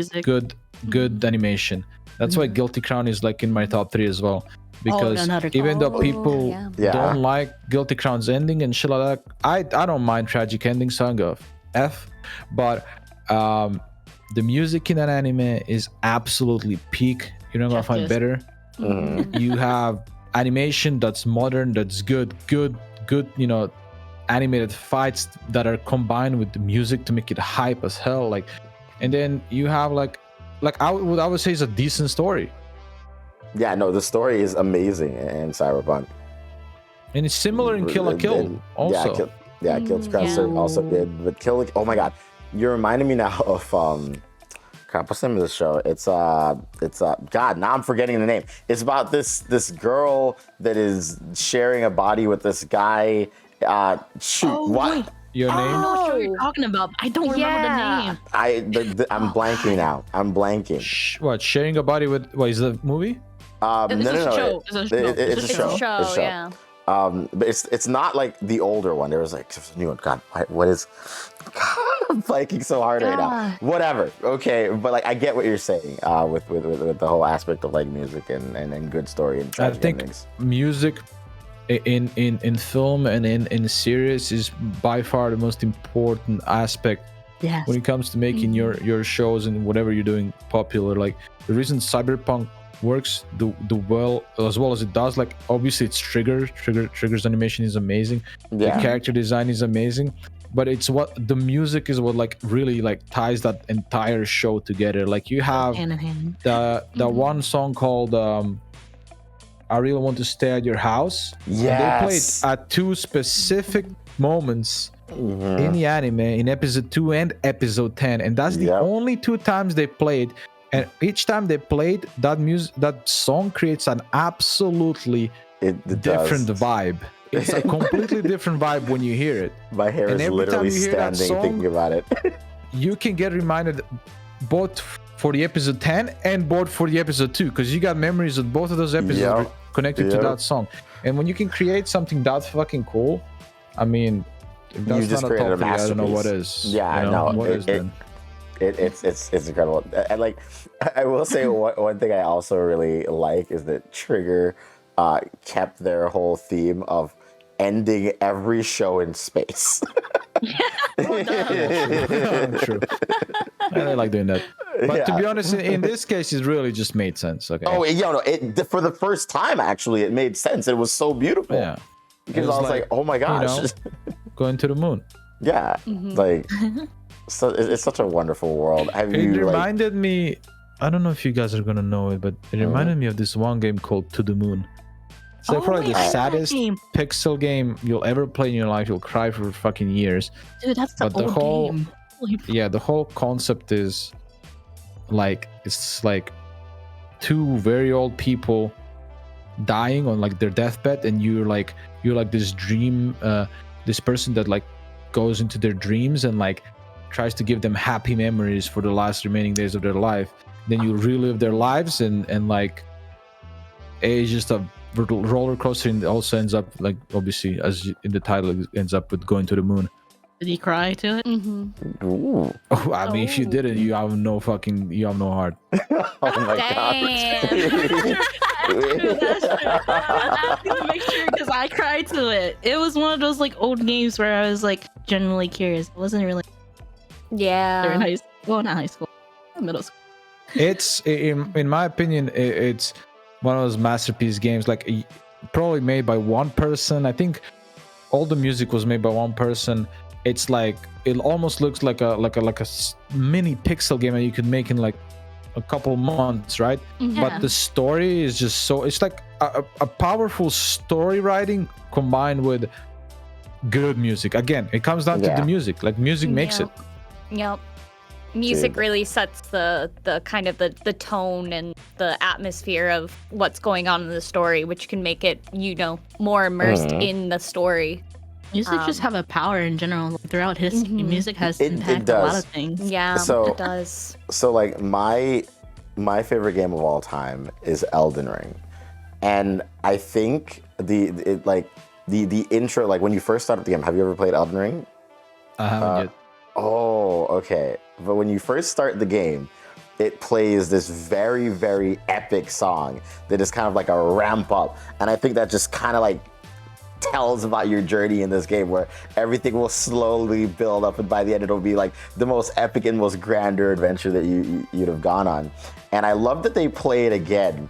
good animation. That's why Guilty Crown is in my top 3 as well. Because even though people don't like Guilty Crown's ending and shit like that, I don't mind tragic endings, so I go F. But the music in that anime is absolutely peak. You're not gonna find better. You have animation that's modern, that's good, animated fights that are combined with the music to make it hype as hell. And then you have I would say it's a decent story. Yeah, no, the story is amazing in Cyberpunk. And it's similar in Kill la Kill also. Kill la also good. But oh my god, you're reminding me now of crap, what's the name of the show? It's God, now I'm forgetting the name. It's about this girl that is sharing a body with this guy. What? Wait. Your name? I know what show you're talking about. I don't remember the name. I'm blanking now. I'm blanking. What? Sharing a body with? What is the movie? No. It's a show. It's a show. Show, yeah. But it's not like the older one. There was a new one. God, what is? God, I'm blanking so hard right now. Whatever. Okay, but I get what you're saying with the whole aspect of music and good story and tragic endings. Music in film and in series is by far the most important aspect when it comes to making your shows and whatever you're doing popular. The reason Cyberpunk works the well as it does, obviously it's Trigger's animation is amazing, the character design is amazing, but it's what the music is what like really like ties that entire show together. Like you have Hand in hand. the one song called I Really Want to Stay at Your House. Yes. And they played at two specific moments in the anime, in episode 2 and episode 10, and that's the only 2 times they played. And each time they played that song creates an absolutely different vibe. It's a completely different vibe when you hear it. My hair and is literally standing thinking about it. You can get reminded both for the episode 10 and both for the episode 2, because you got memories of both of those episodes connected to that song. And when you can create something that fucking cool, I mean, if that's you just not a created top a masterpiece. I don't know what is. Yeah, you know, I know. What is then? It's incredible. And like, I will say one thing I also really like is that Trigger kept their whole theme of ending every show in space. True. I like doing that. But to be honest, in this case, it really just made sense. Okay. Oh, for the first time, actually, it made sense. It was so beautiful. Yeah. Because I was like, oh my gosh. You know, going to the moon. Yeah. Like, so it's such a wonderful world. It reminded me, I don't know if you guys are going to know it, but it reminded me of this one game called To the Moon. It's like probably the saddest pixel game you'll ever play in your life. You'll cry for fucking years. Dude, that's the old whole game. the whole concept is like, it's like 2 very old people dying on like their deathbed, and you're like this dream, this person that like goes into their dreams and like tries to give them happy memories for the last remaining days of their life. Then you relive their lives, and like it's just a roller coaster, and also ends up like, obviously as in the title, it ends up with going to the moon. Did you cry to it? Ooh. Oh, I mean, if you didn't, you have no heart. Oh my Damn. god. I have to make sure, because I cried to it. It was one of those like old games where I was like genuinely curious. It wasn't really during high school. Well, not high school, middle school. It's in my opinion, it's one of those masterpiece games, like probably made by one person. I think all the music was made by one person. It's like, it almost looks like a mini pixel game that you could make in like a couple months, right? But the story is just so, it's like a powerful story writing combined with good music. Again, it comes down to the music. Like, music makes it. Yep. Music really sets the kind of the tone and the atmosphere of what's going on in the story, which can make it, more immersed in the story. Music just have a power in general. Throughout history, music has impacted a lot of things. Yeah, it does. So like my favorite game of all time is Elden Ring. And I think the intro, like when you first start up the game, have you ever played Elden Ring? I haven't yet. Oh, okay. But when you first start the game, it plays this very, very epic song that is kind of like a ramp up. And I think that just kind of like tells about your journey in this game, where everything will slowly build up, and by the end it'll be like the most epic and most grandeur adventure that you'd have gone on. And I love that they play it again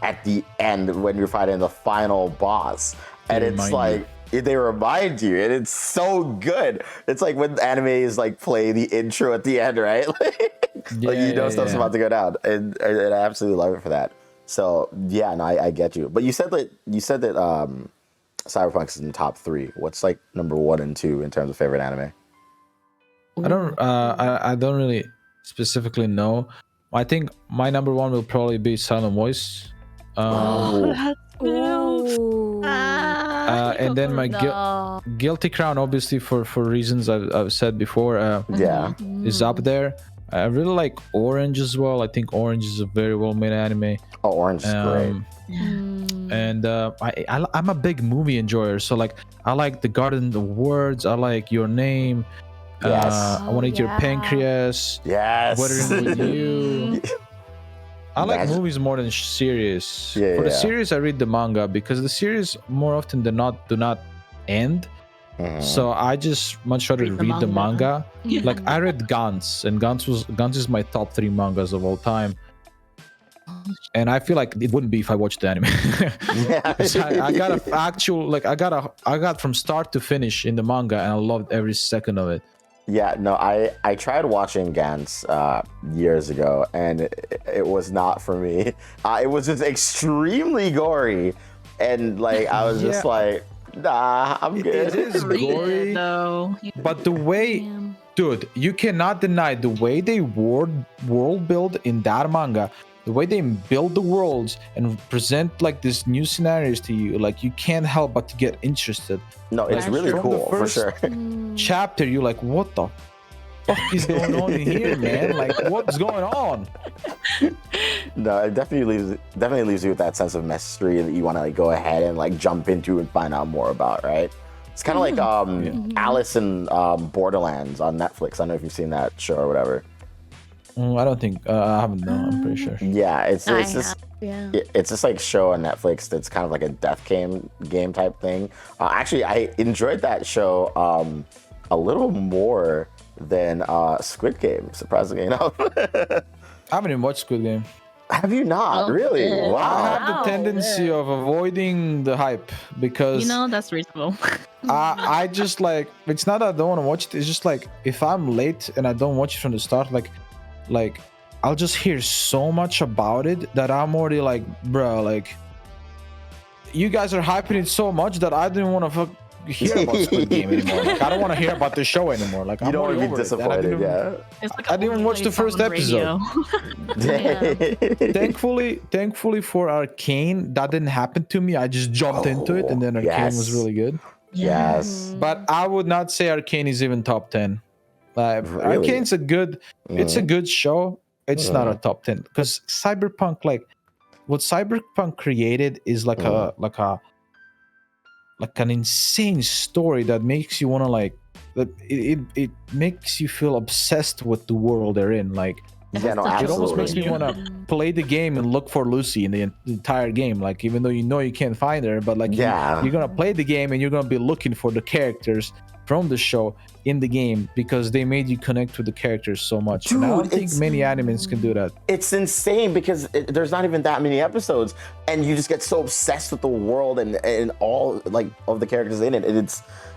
at the end when you're fighting the final boss. And it's like, they remind you, and it's so good. It's like when animes like play the intro at the end, right? Stuff's about to go down, and I absolutely love it for that. So yeah, no, I get you. But you said that Cyberpunk is in the top 3. What's like number 1 and 2 in terms of favorite anime? I don't really specifically know. I think my number 1 will probably be Silent Voice. And then my Guilty Crown, obviously for reasons I've said before, is up there. I really like Orange as well. I think Orange is a very well made anime. Oh, Orange is great. And I'm a big movie enjoyer, so like I like The Garden of Words, I like Your Name. I Want to Eat Your Pancreas. Yes. Weathering With You. I like movies more than series. For the series, I read the manga because the series more often than not do not end. So I just much rather read the manga. Like I read Gantz, and Gantz is my top 3 mangas of all time. and I feel like it wouldn't be if I watched the anime. Yeah. 'Cause I got a actual like I got from start to finish in the manga, and I loved every second of it. Yeah, no, I tried watching Gantz years ago, and it was not for me. It was just extremely gory, and like I was just Yeah. like, nah, I'm It good. is Read it, gory, though. but the way, Damn. dude, you cannot deny the way they world build in that manga, the way they build the worlds and present like these new scenarios to you. Like you can't help but to get interested. No, it's Like, really from the cool for first- sure. Chapter, you're like, what the fuck is going on in here, man? Like, what's going on? No, it definitely leaves you with that sense of mystery that you want to like go ahead and like jump into and find out more about, right? It's kind of like Alice in Borderlands on Netflix. I don't know if you've seen that show or whatever. I don't think I haven't. No, I'm pretty sure. Yeah, it's I just have, yeah. it's just like show on Netflix that's kind of like a death game type thing. Actually, I enjoyed that show a little more than Squid Game, surprisingly enough. I haven't even watched Squid Game. Have you not? Oh, Really? yeah. I Wow. have the Wow. tendency of avoiding the hype because You know, that's reasonable. I just like, it's not that I don't want to watch it. It's just like if I'm late and I don't watch it from the start, like I'll just hear so much about it that I'm already like, bro, like you guys are hyping it so much that I didn't want to hear about Squid Game anymore. Like I don't want to hear about the show anymore. Like You I'm don't want already to be over it. And I disappointed, didn't- yeah. It's like I didn't old watch the place first on radio. Thankfully for Arcane, that didn't happen to me. I just jumped into it, and then Arcane was yes. really good. Yes. But I would not say Arcane is even top 10. Like Really? Arcane's it's a good show. It's not a top 10 because Cyberpunk, like what Cyberpunk created is like an insane story that makes you want to like that it makes you feel obsessed with the world they're in. Like Yeah, no, it almost makes absolutely. me want to play the game and look for Lucy in the entire game. Like even though you know you can't find her, but like Yeah. you're gonna play the game and you're gonna be looking for the characters from the show in the game because they made you connect with the characters so much. And I Dude, don't think it's- many animes can do that. It's insane because there's not even that many episodes, and you just get so obsessed with the world and all like of the characters in it. And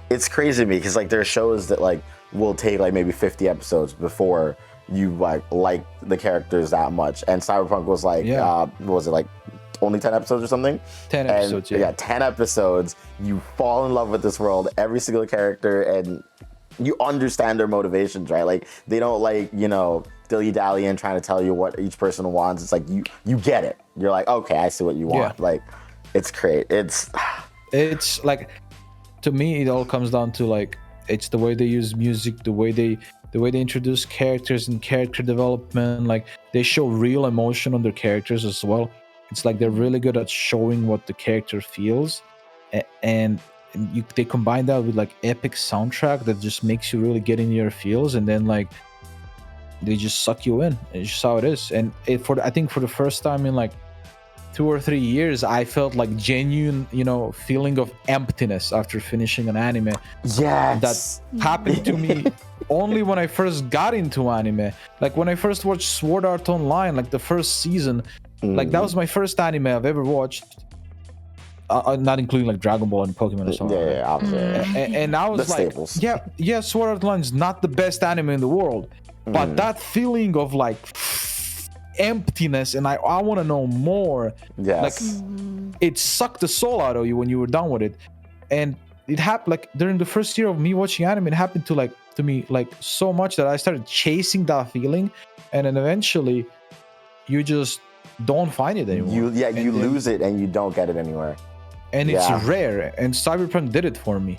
it's crazy to me because like there are shows that like will take like maybe 50 episodes before you like the characters that much. And Cyberpunk was like, Yeah. what was it like only 10 episodes or something? 10 And, episodes, yeah. 10 episodes. You fall in love with this world, every single character, and you understand their motivations, right? Like they don't like, dilly-dally and trying to tell you what each person wants. It's like you get it. You're like, okay, I see what you want. Yeah. Like it's great. It's like, to me it all comes down to like it's the way they use music, the way they introduce characters and character development. Like they show real emotion on their characters as well. It's like they're really good at showing what the character feels, and they combine that with like epic soundtrack that just makes you really get in your feels, and then like they just suck you in. It's just how it is. And I think for the first time in like 2 or 3 years, I felt like genuine, feeling of emptiness after finishing an anime. Yes. That happened to me only when I first got into anime. Like when I first watched Sword Art Online, like the first season, like that was my first anime I've ever watched. Not including like Dragon Ball and Pokemon or something. Yeah, obviously. And I was The like, staples. yeah, Sword Art Online is not the best anime in the world, but that feeling of like emptiness and I want to know more. Yes. Like it sucked the soul out of you when you were done with it, and it happened like during the first year of me watching anime. It happened to me like so much that I started chasing that feeling, and then eventually you just don't find it anymore. you And then- lose it and you don't get it anywhere. and it's Yeah. rare. And Cyberpunk did it for me.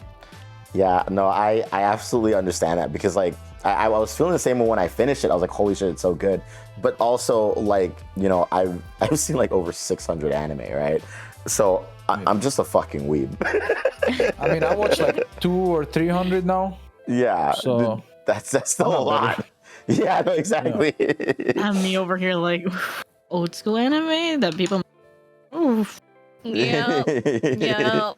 Yeah, no, I absolutely understand that because like I was feeling the same when I finished it. I was like, holy shit, it's so good. But also like, I've seen like over 600 anime, right? So I'm just a fucking weeb. I mean, I watched like 200 or 300 now. Yeah. So- that's still a I'm not lot. Yeah, no, exactly. Have me over here like old school anime that people. Oof. Yeah. Yeah.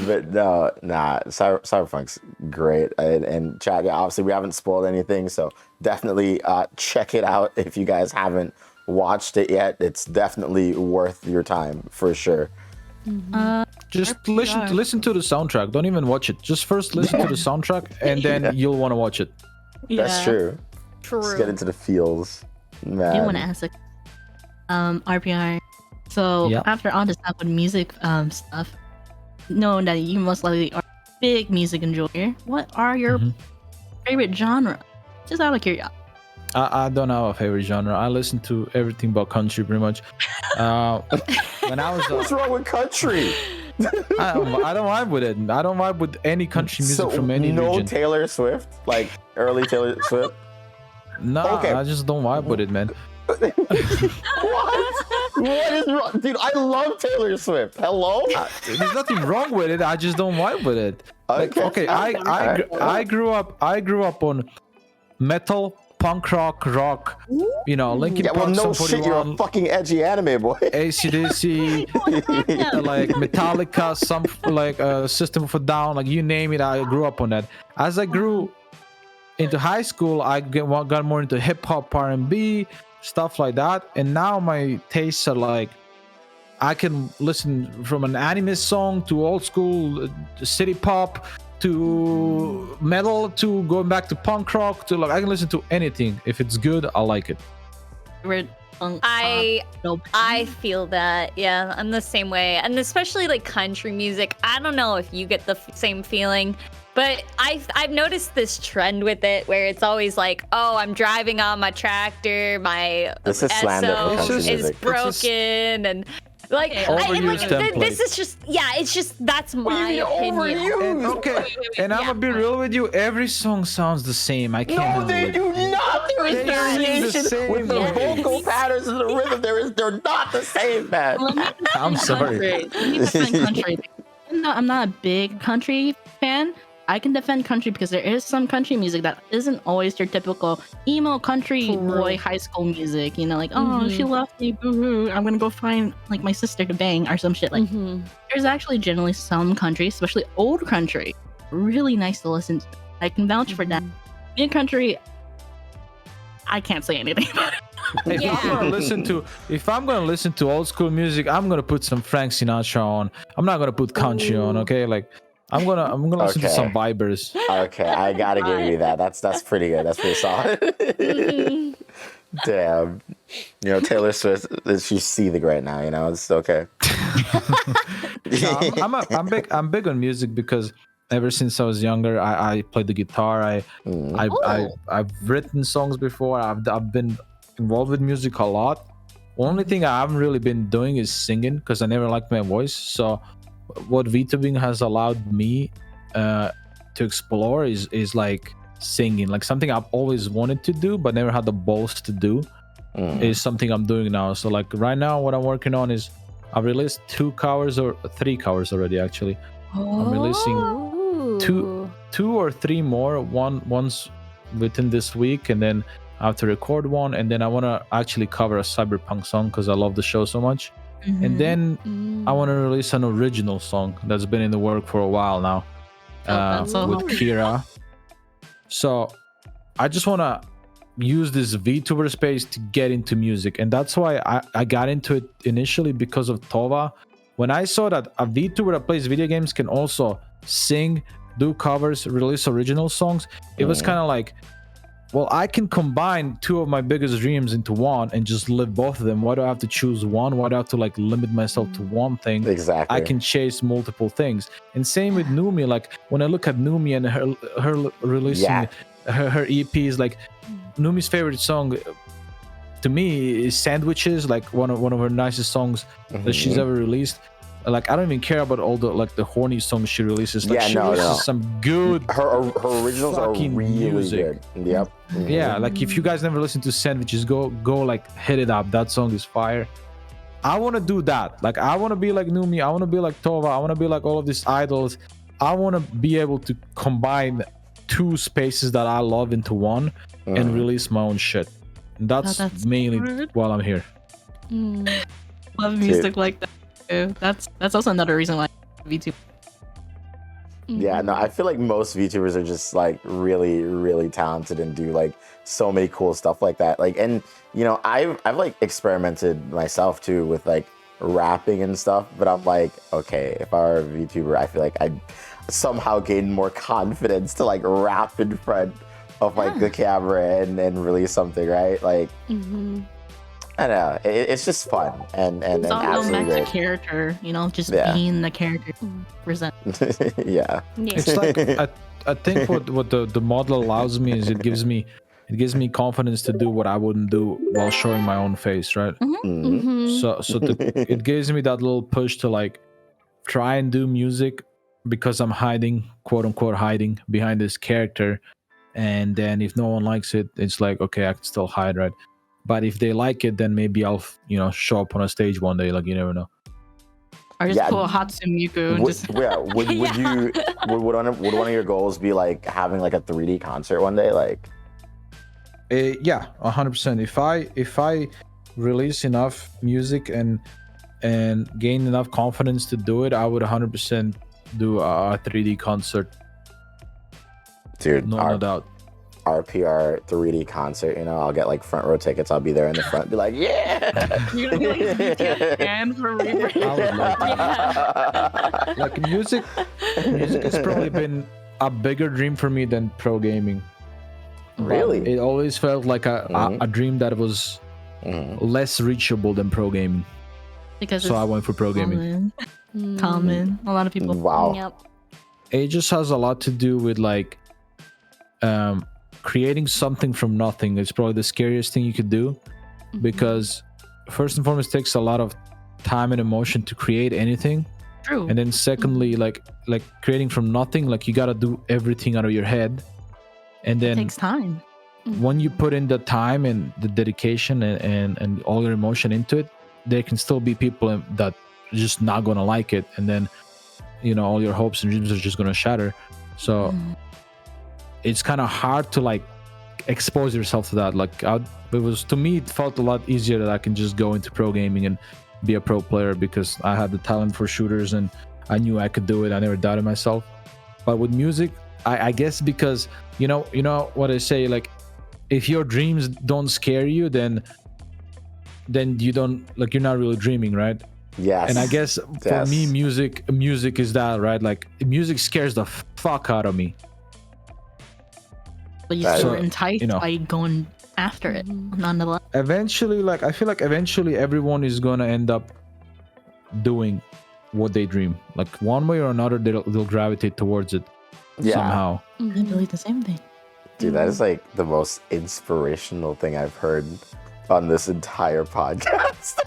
But no, nah, Cyberpunk's great. And chat, yeah, obviously we haven't spoiled anything, so definitely check it out if you guys haven't watched it yet, it's definitely worth your time for sure. Just listen to the soundtrack. Don't even watch it. Just first listen to the soundtrack, and then you'll want to watch it. That's true. True. Just get into the feels. Man. I do want to ask RPR. So Yep. after all this stuff with music stuff, knowing that you most likely are a big music enjoyer, what are your favorite genre? Just out of curiosity. I don't have a favorite genre. I listen to everything but country pretty much. When I was What's wrong with country? I don't vibe with it. I don't vibe with any country music from any no region. Taylor Swift, like early Taylor Swift. No, Okay. I just don't vibe with it, man. What? What is wrong, dude? I love Taylor Swift. Hello. There's nothing wrong with it. I just don't vibe with it. Like, okay, I grew up on metal, punk rock. You know, Linkin Yeah, well, Park, no Sum shit. You're a 41, fucking edgy anime boy. AC/DC, like Metallica, some like System of a Down, like you name it. I grew up on that. As I grew into high school, I got more into hip hop, R&B, stuff like that. And now my tastes are like, I can listen from an anime song to old school city pop to metal to going back to punk rock to like I can listen to anything. If it's good, I like it. Favorite punk, I pop, I feel that. Yeah, I'm the same way. And especially like country music. I don't know if you get the same feeling, but I've noticed this trend with it where it's always like, oh, I'm driving on my tractor, my This is slander for SO country is music. broken, and like, Overused template. this is just, yeah, it's just, that's my opinion. And, okay, and I'm gonna be real with you. Every song sounds the same. I can't. No, handle they it. do not. There is They sing the variation same with the way. vocal patterns and the rhythm. They're not the same, man. I'm sorry. Let me defend country. I'm not a big country fan. I can defend country because there is some country music that isn't always your typical emo country boy high school music. You know, like, oh, she left me, boo-hoo. I'm gonna go find like my sister to bang or some shit. Like, there's actually generally some country, especially old country, really nice to listen to. I can vouch for that. New country, I can't say anything about it. If I'm gonna listen to old school music, I'm gonna put some Frank Sinatra on. I'm not gonna put country on. Okay, like I'm gonna listen to some vibers. Okay, I gotta give you that. That's pretty good. That's pretty solid. Damn. You know, Taylor Swift, she's seething right now. You know, it's okay. No, I'm big on music because ever since I was younger, I played the guitar. I've written songs before. I've been involved with music a lot. Only thing I haven't really been doing is singing because I never liked my voice. So what VTubing has allowed me to explore is like singing, like something I've always wanted to do but never had the balls to do. Is something I'm doing now. So like right now what I'm working on is I've released 3 covers already actually. I'm releasing two or three more. One's within this week, and then I have to record one, and then I want to actually cover a cyberpunk song because I love the show so much. And then I want to release an original song that's been in the work for a while now with Kira. So I just want to use this VTuber space to get into music, and that's why I got into it initially because of Tova. When I saw that a VTuber that plays video games can also sing, do covers, release original songs, it was kind of like, well, I can combine 2 of my biggest dreams into one and just live both of them. Why do I have to choose one? Why do I have to like limit myself to one thing? Exactly. I can chase multiple things. And same with Numi. Like when I look at Numi and her releasing her EPs, like Numi's favorite song to me is Sandwiches, like one of her nicest songs that she's ever released. Like I don't even care about all the horny songs she releases. Like she releases some good. Her originals are really music. good. Yep. Yeah, like if you guys never listen to Sandwiches, go like hit it up. That song is fire. I want to do that. Like I want to be like Numi. I want to be like Tova. I want to be like all of these idols. I want to be able to combine 2 spaces that I love into one and release my own shit. And that's mainly while I'm here. Love music like that. That's also another reason why VTuber. Yeah, no, I feel like most VTubers are just like really, really talented and do like so many cool stuff like that. Like, and you know, I've like experimented myself too with like rapping and stuff, but I'm like, okay, if I were a VTuber, I feel like I'd somehow gain more confidence to like rap in front of like the camera and release something, right? Like, I don't know, it's just fun and It's all going absolutely back to great. character, you know, just Yeah. being the character present. Yeah. It's like I think what the model allows me is it gives me confidence to do what I wouldn't do while showing my own face, right? Mhm. It gives me that little push to like try and do music because I'm hiding, quote unquote, hiding behind this character. And then if no one likes it, it's like, okay, I can still hide, right? But if they like it, then maybe I'll, show up on a stage one day. Like, you never know. Or just Yeah. pull a Hatsune Miku and just Would one of your goals be like having like a 3D concert one day? Like, Yeah, 100%. If I release enough music and gain enough confidence to do it, I would 100% do a 3D concert. dude, No doubt. RPR 3D concert, you know, I'll get like front row tickets. I'll be there in the front, be like, yeah. you're gonna be like BTS fan for Reaper. I would like that. Like music has probably been a bigger dream for me than pro gaming. Really? It always felt like a dream that was less reachable than pro gaming. Because So I it's went for pro gaming. common. A lot of people. Wow. Yep. It just has a lot to do with like creating something from nothing. It's probably the scariest thing you could do, because first and foremost, it takes a lot of time and emotion to create anything. True. And then secondly, like creating from nothing, like you got to do everything out of your head. And It then takes time. when you put in the time and the dedication and all your emotion into it, there can still be people that are just not gonna like it, and then all your hopes and dreams are just gonna shatter. So it's kind of hard to like expose yourself to that. Like to me, it felt a lot easier that I can just go into pro gaming and be a pro player, because I had the talent for shooters and I knew I could do it. I never doubted myself. But with music, I guess because you know what I say, like if your dreams don't scare you, then you don't, like, you're not really dreaming, right? Yes. And I guess for me, music is that, right? Like music scares the fuck out of me. But you Right. still So, enticed by going after it, nonetheless. Eventually, like I feel like eventually everyone is gonna end up doing what they dream. Like one way or another, they'll gravitate towards it somehow. I believe the same thing. Dude, that is like the most inspirational thing I've heard on this entire podcast.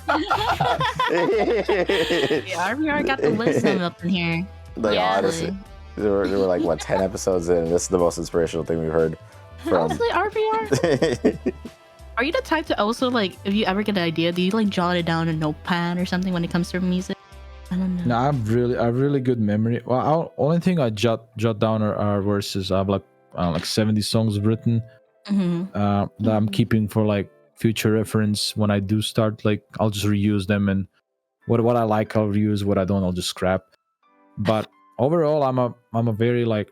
Yeah, RBR got the wisdom up in here. Like, Yeah. honestly, there were like, what, 10 episodes in, and this is the most inspirational thing we've heard from. Honestly, RBR, are you the type to also, like, if you ever get an idea, do you like jot it down in a notepad or something when it comes to music? I don't know. No, I have really good memory. Well, only thing I jot down are verses. I have like 70 songs written that I'm keeping for like future reference. When I do start, like I'll just reuse them, and what I like I'll reuse, what I don't I'll just scrap. But overall, I'm a very like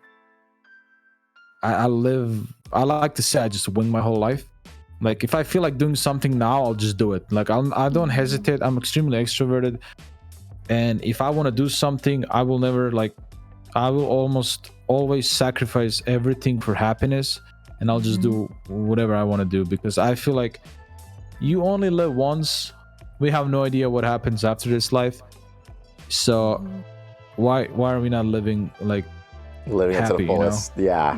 I like to say I just wing my whole life. Like if I feel like doing something now, I'll just do it. Like I don't hesitate. I'm extremely extroverted, and if I want to do something, I will almost always sacrifice everything for happiness, and I'll just do whatever I want to do, because I feel like you only live once. We have no idea what happens after this life, so why are we not living like Living it to happy, the fullest. Yeah.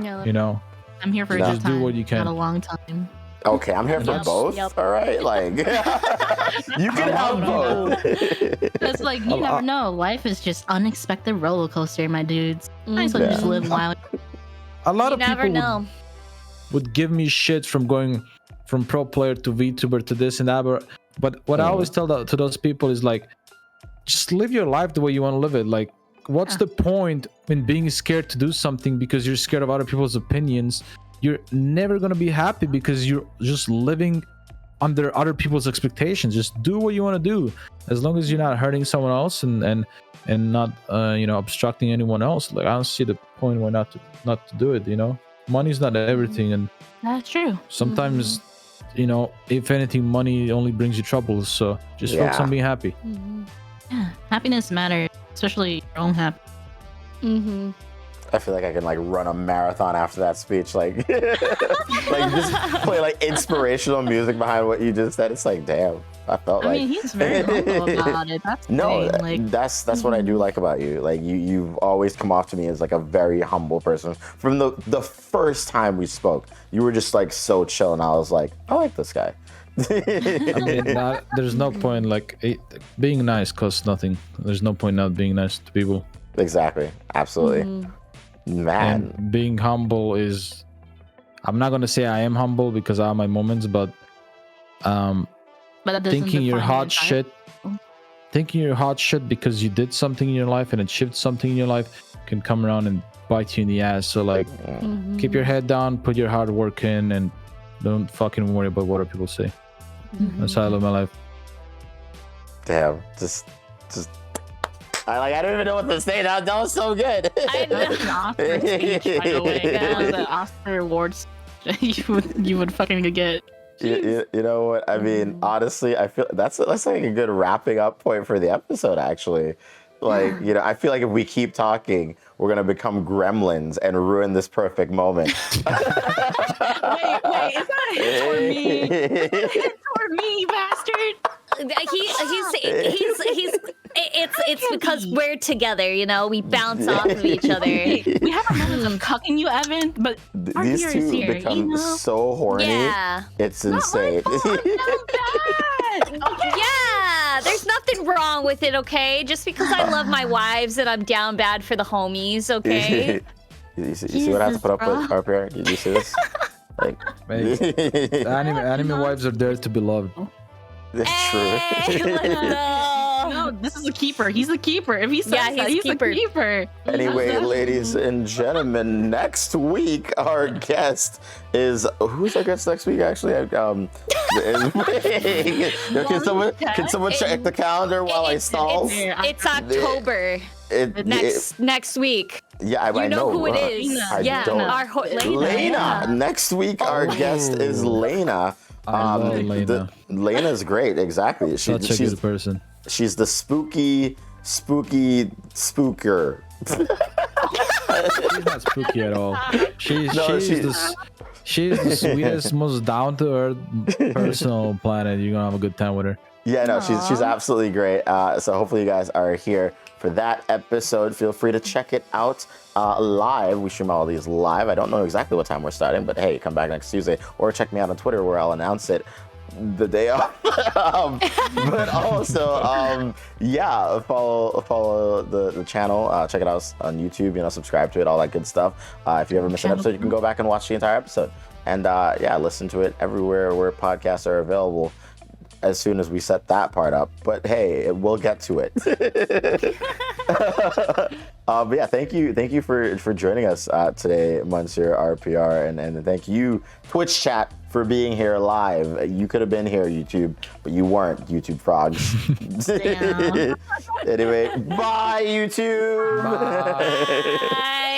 I'm here for a Just good do time, what you can. not a long time. Okay, I'm here for Yep, both. yep. All right, like you can have both. It's like you never know. Life is just unexpected roller coaster, my dudes. Might as well just live wild. a lot You of never people know. would give me shit from going from pro player to VTuber to this and that, but what I always tell to those people is like, just live your life the way you want to live it. Like, what's the point in being scared to do something because you're scared of other people's opinions? You're never gonna be happy because you're just living under other people's expectations. Just do what you want to do, as long as you're not hurting someone else and not obstructing anyone else. Like, I don't see the point why not to do it. Money's not everything, and That's true. sometimes if anything, money only brings you trouble. So just focus on being happy. Yeah, happiness matters, especially your own happiness. I feel like I can like run a marathon after that speech, like like just play like inspirational music behind what you just said. It's like, damn, I felt I mean, he's very humble about it. That's the no, thing. Like, that's what I do like about you. Like you've always come off to me as like a very humble person. From the first time we spoke, you were just like so chill, and I was like, I like this guy. I mean, there's no point, like, being nice costs nothing. There's no point not being nice to people. Exactly, absolutely. Man, and being humble is, I'm not gonna say I am humble because I have my moments, but but that doesn't thinking you're define hot your shit because you did something in your life and achieved something in your life can come around and bite you in the ass. So like, keep your head down, put your hard work in, and don't fucking worry about what other people say. That's how I live my life. damn, just. I don't even know what to say. That was so good. I know. That's an Oscar speech, by the way. That was an Oscar awards you would fucking get. You know what? I mean, honestly, I feel that's like a good wrapping up point for the episode, actually. Like, I feel like if we keep talking, we're going to become gremlins and ruin this perfect moment. Wait, it's not a hit for me. It's not a hit for me, you bastard. It's because we're together, we bounce off of each other. We have our moments of cucking you, Evan, but our These here two is here, become so horny. Yeah. It's insane. Yeah, there's nothing wrong with it, okay? Just because I love my wives and I'm down bad for the homies, okay? You see what I have to put up with, Harper? Did you see this? Like, anime wives are there to be loved. That's Hey, true. let's go. No, this is a keeper. He's the keeper. If he says that, he's a keeper. Anyway, ladies and gentlemen, next week our guest is who's our guest next week? Actually, can someone check the calendar while I stall? It's October. Next week. Yeah, I You know know who it is. I don't. Lena. Next week our guest is Lena. I love Lena. Lena's great. Exactly. Such a good person. She's the spooky spooker. She's not spooky at all. She's the sweetest, most down to earth person on the planet. You're gonna have a good time with her. Yeah, no, she's absolutely great. So hopefully you guys are here for that episode. Feel free to check it out live. We stream all these live. I don't know exactly what time we're starting, but hey, come back next Tuesday or check me out on Twitter where I'll announce it the day of. But also, follow the channel. Check it out on YouTube. Subscribe to it, all that good stuff. If you ever miss an episode, you can go back and watch the entire episode. And listen to it everywhere where podcasts are available. As soon as we set that part up, but hey, we'll get to it. But yeah, thank you for joining us today, Monsieur RPR, and thank you, Twitch chat, for being here live. You could have been here, YouTube, but you weren't, YouTube frogs. Anyway, bye, YouTube. Bye.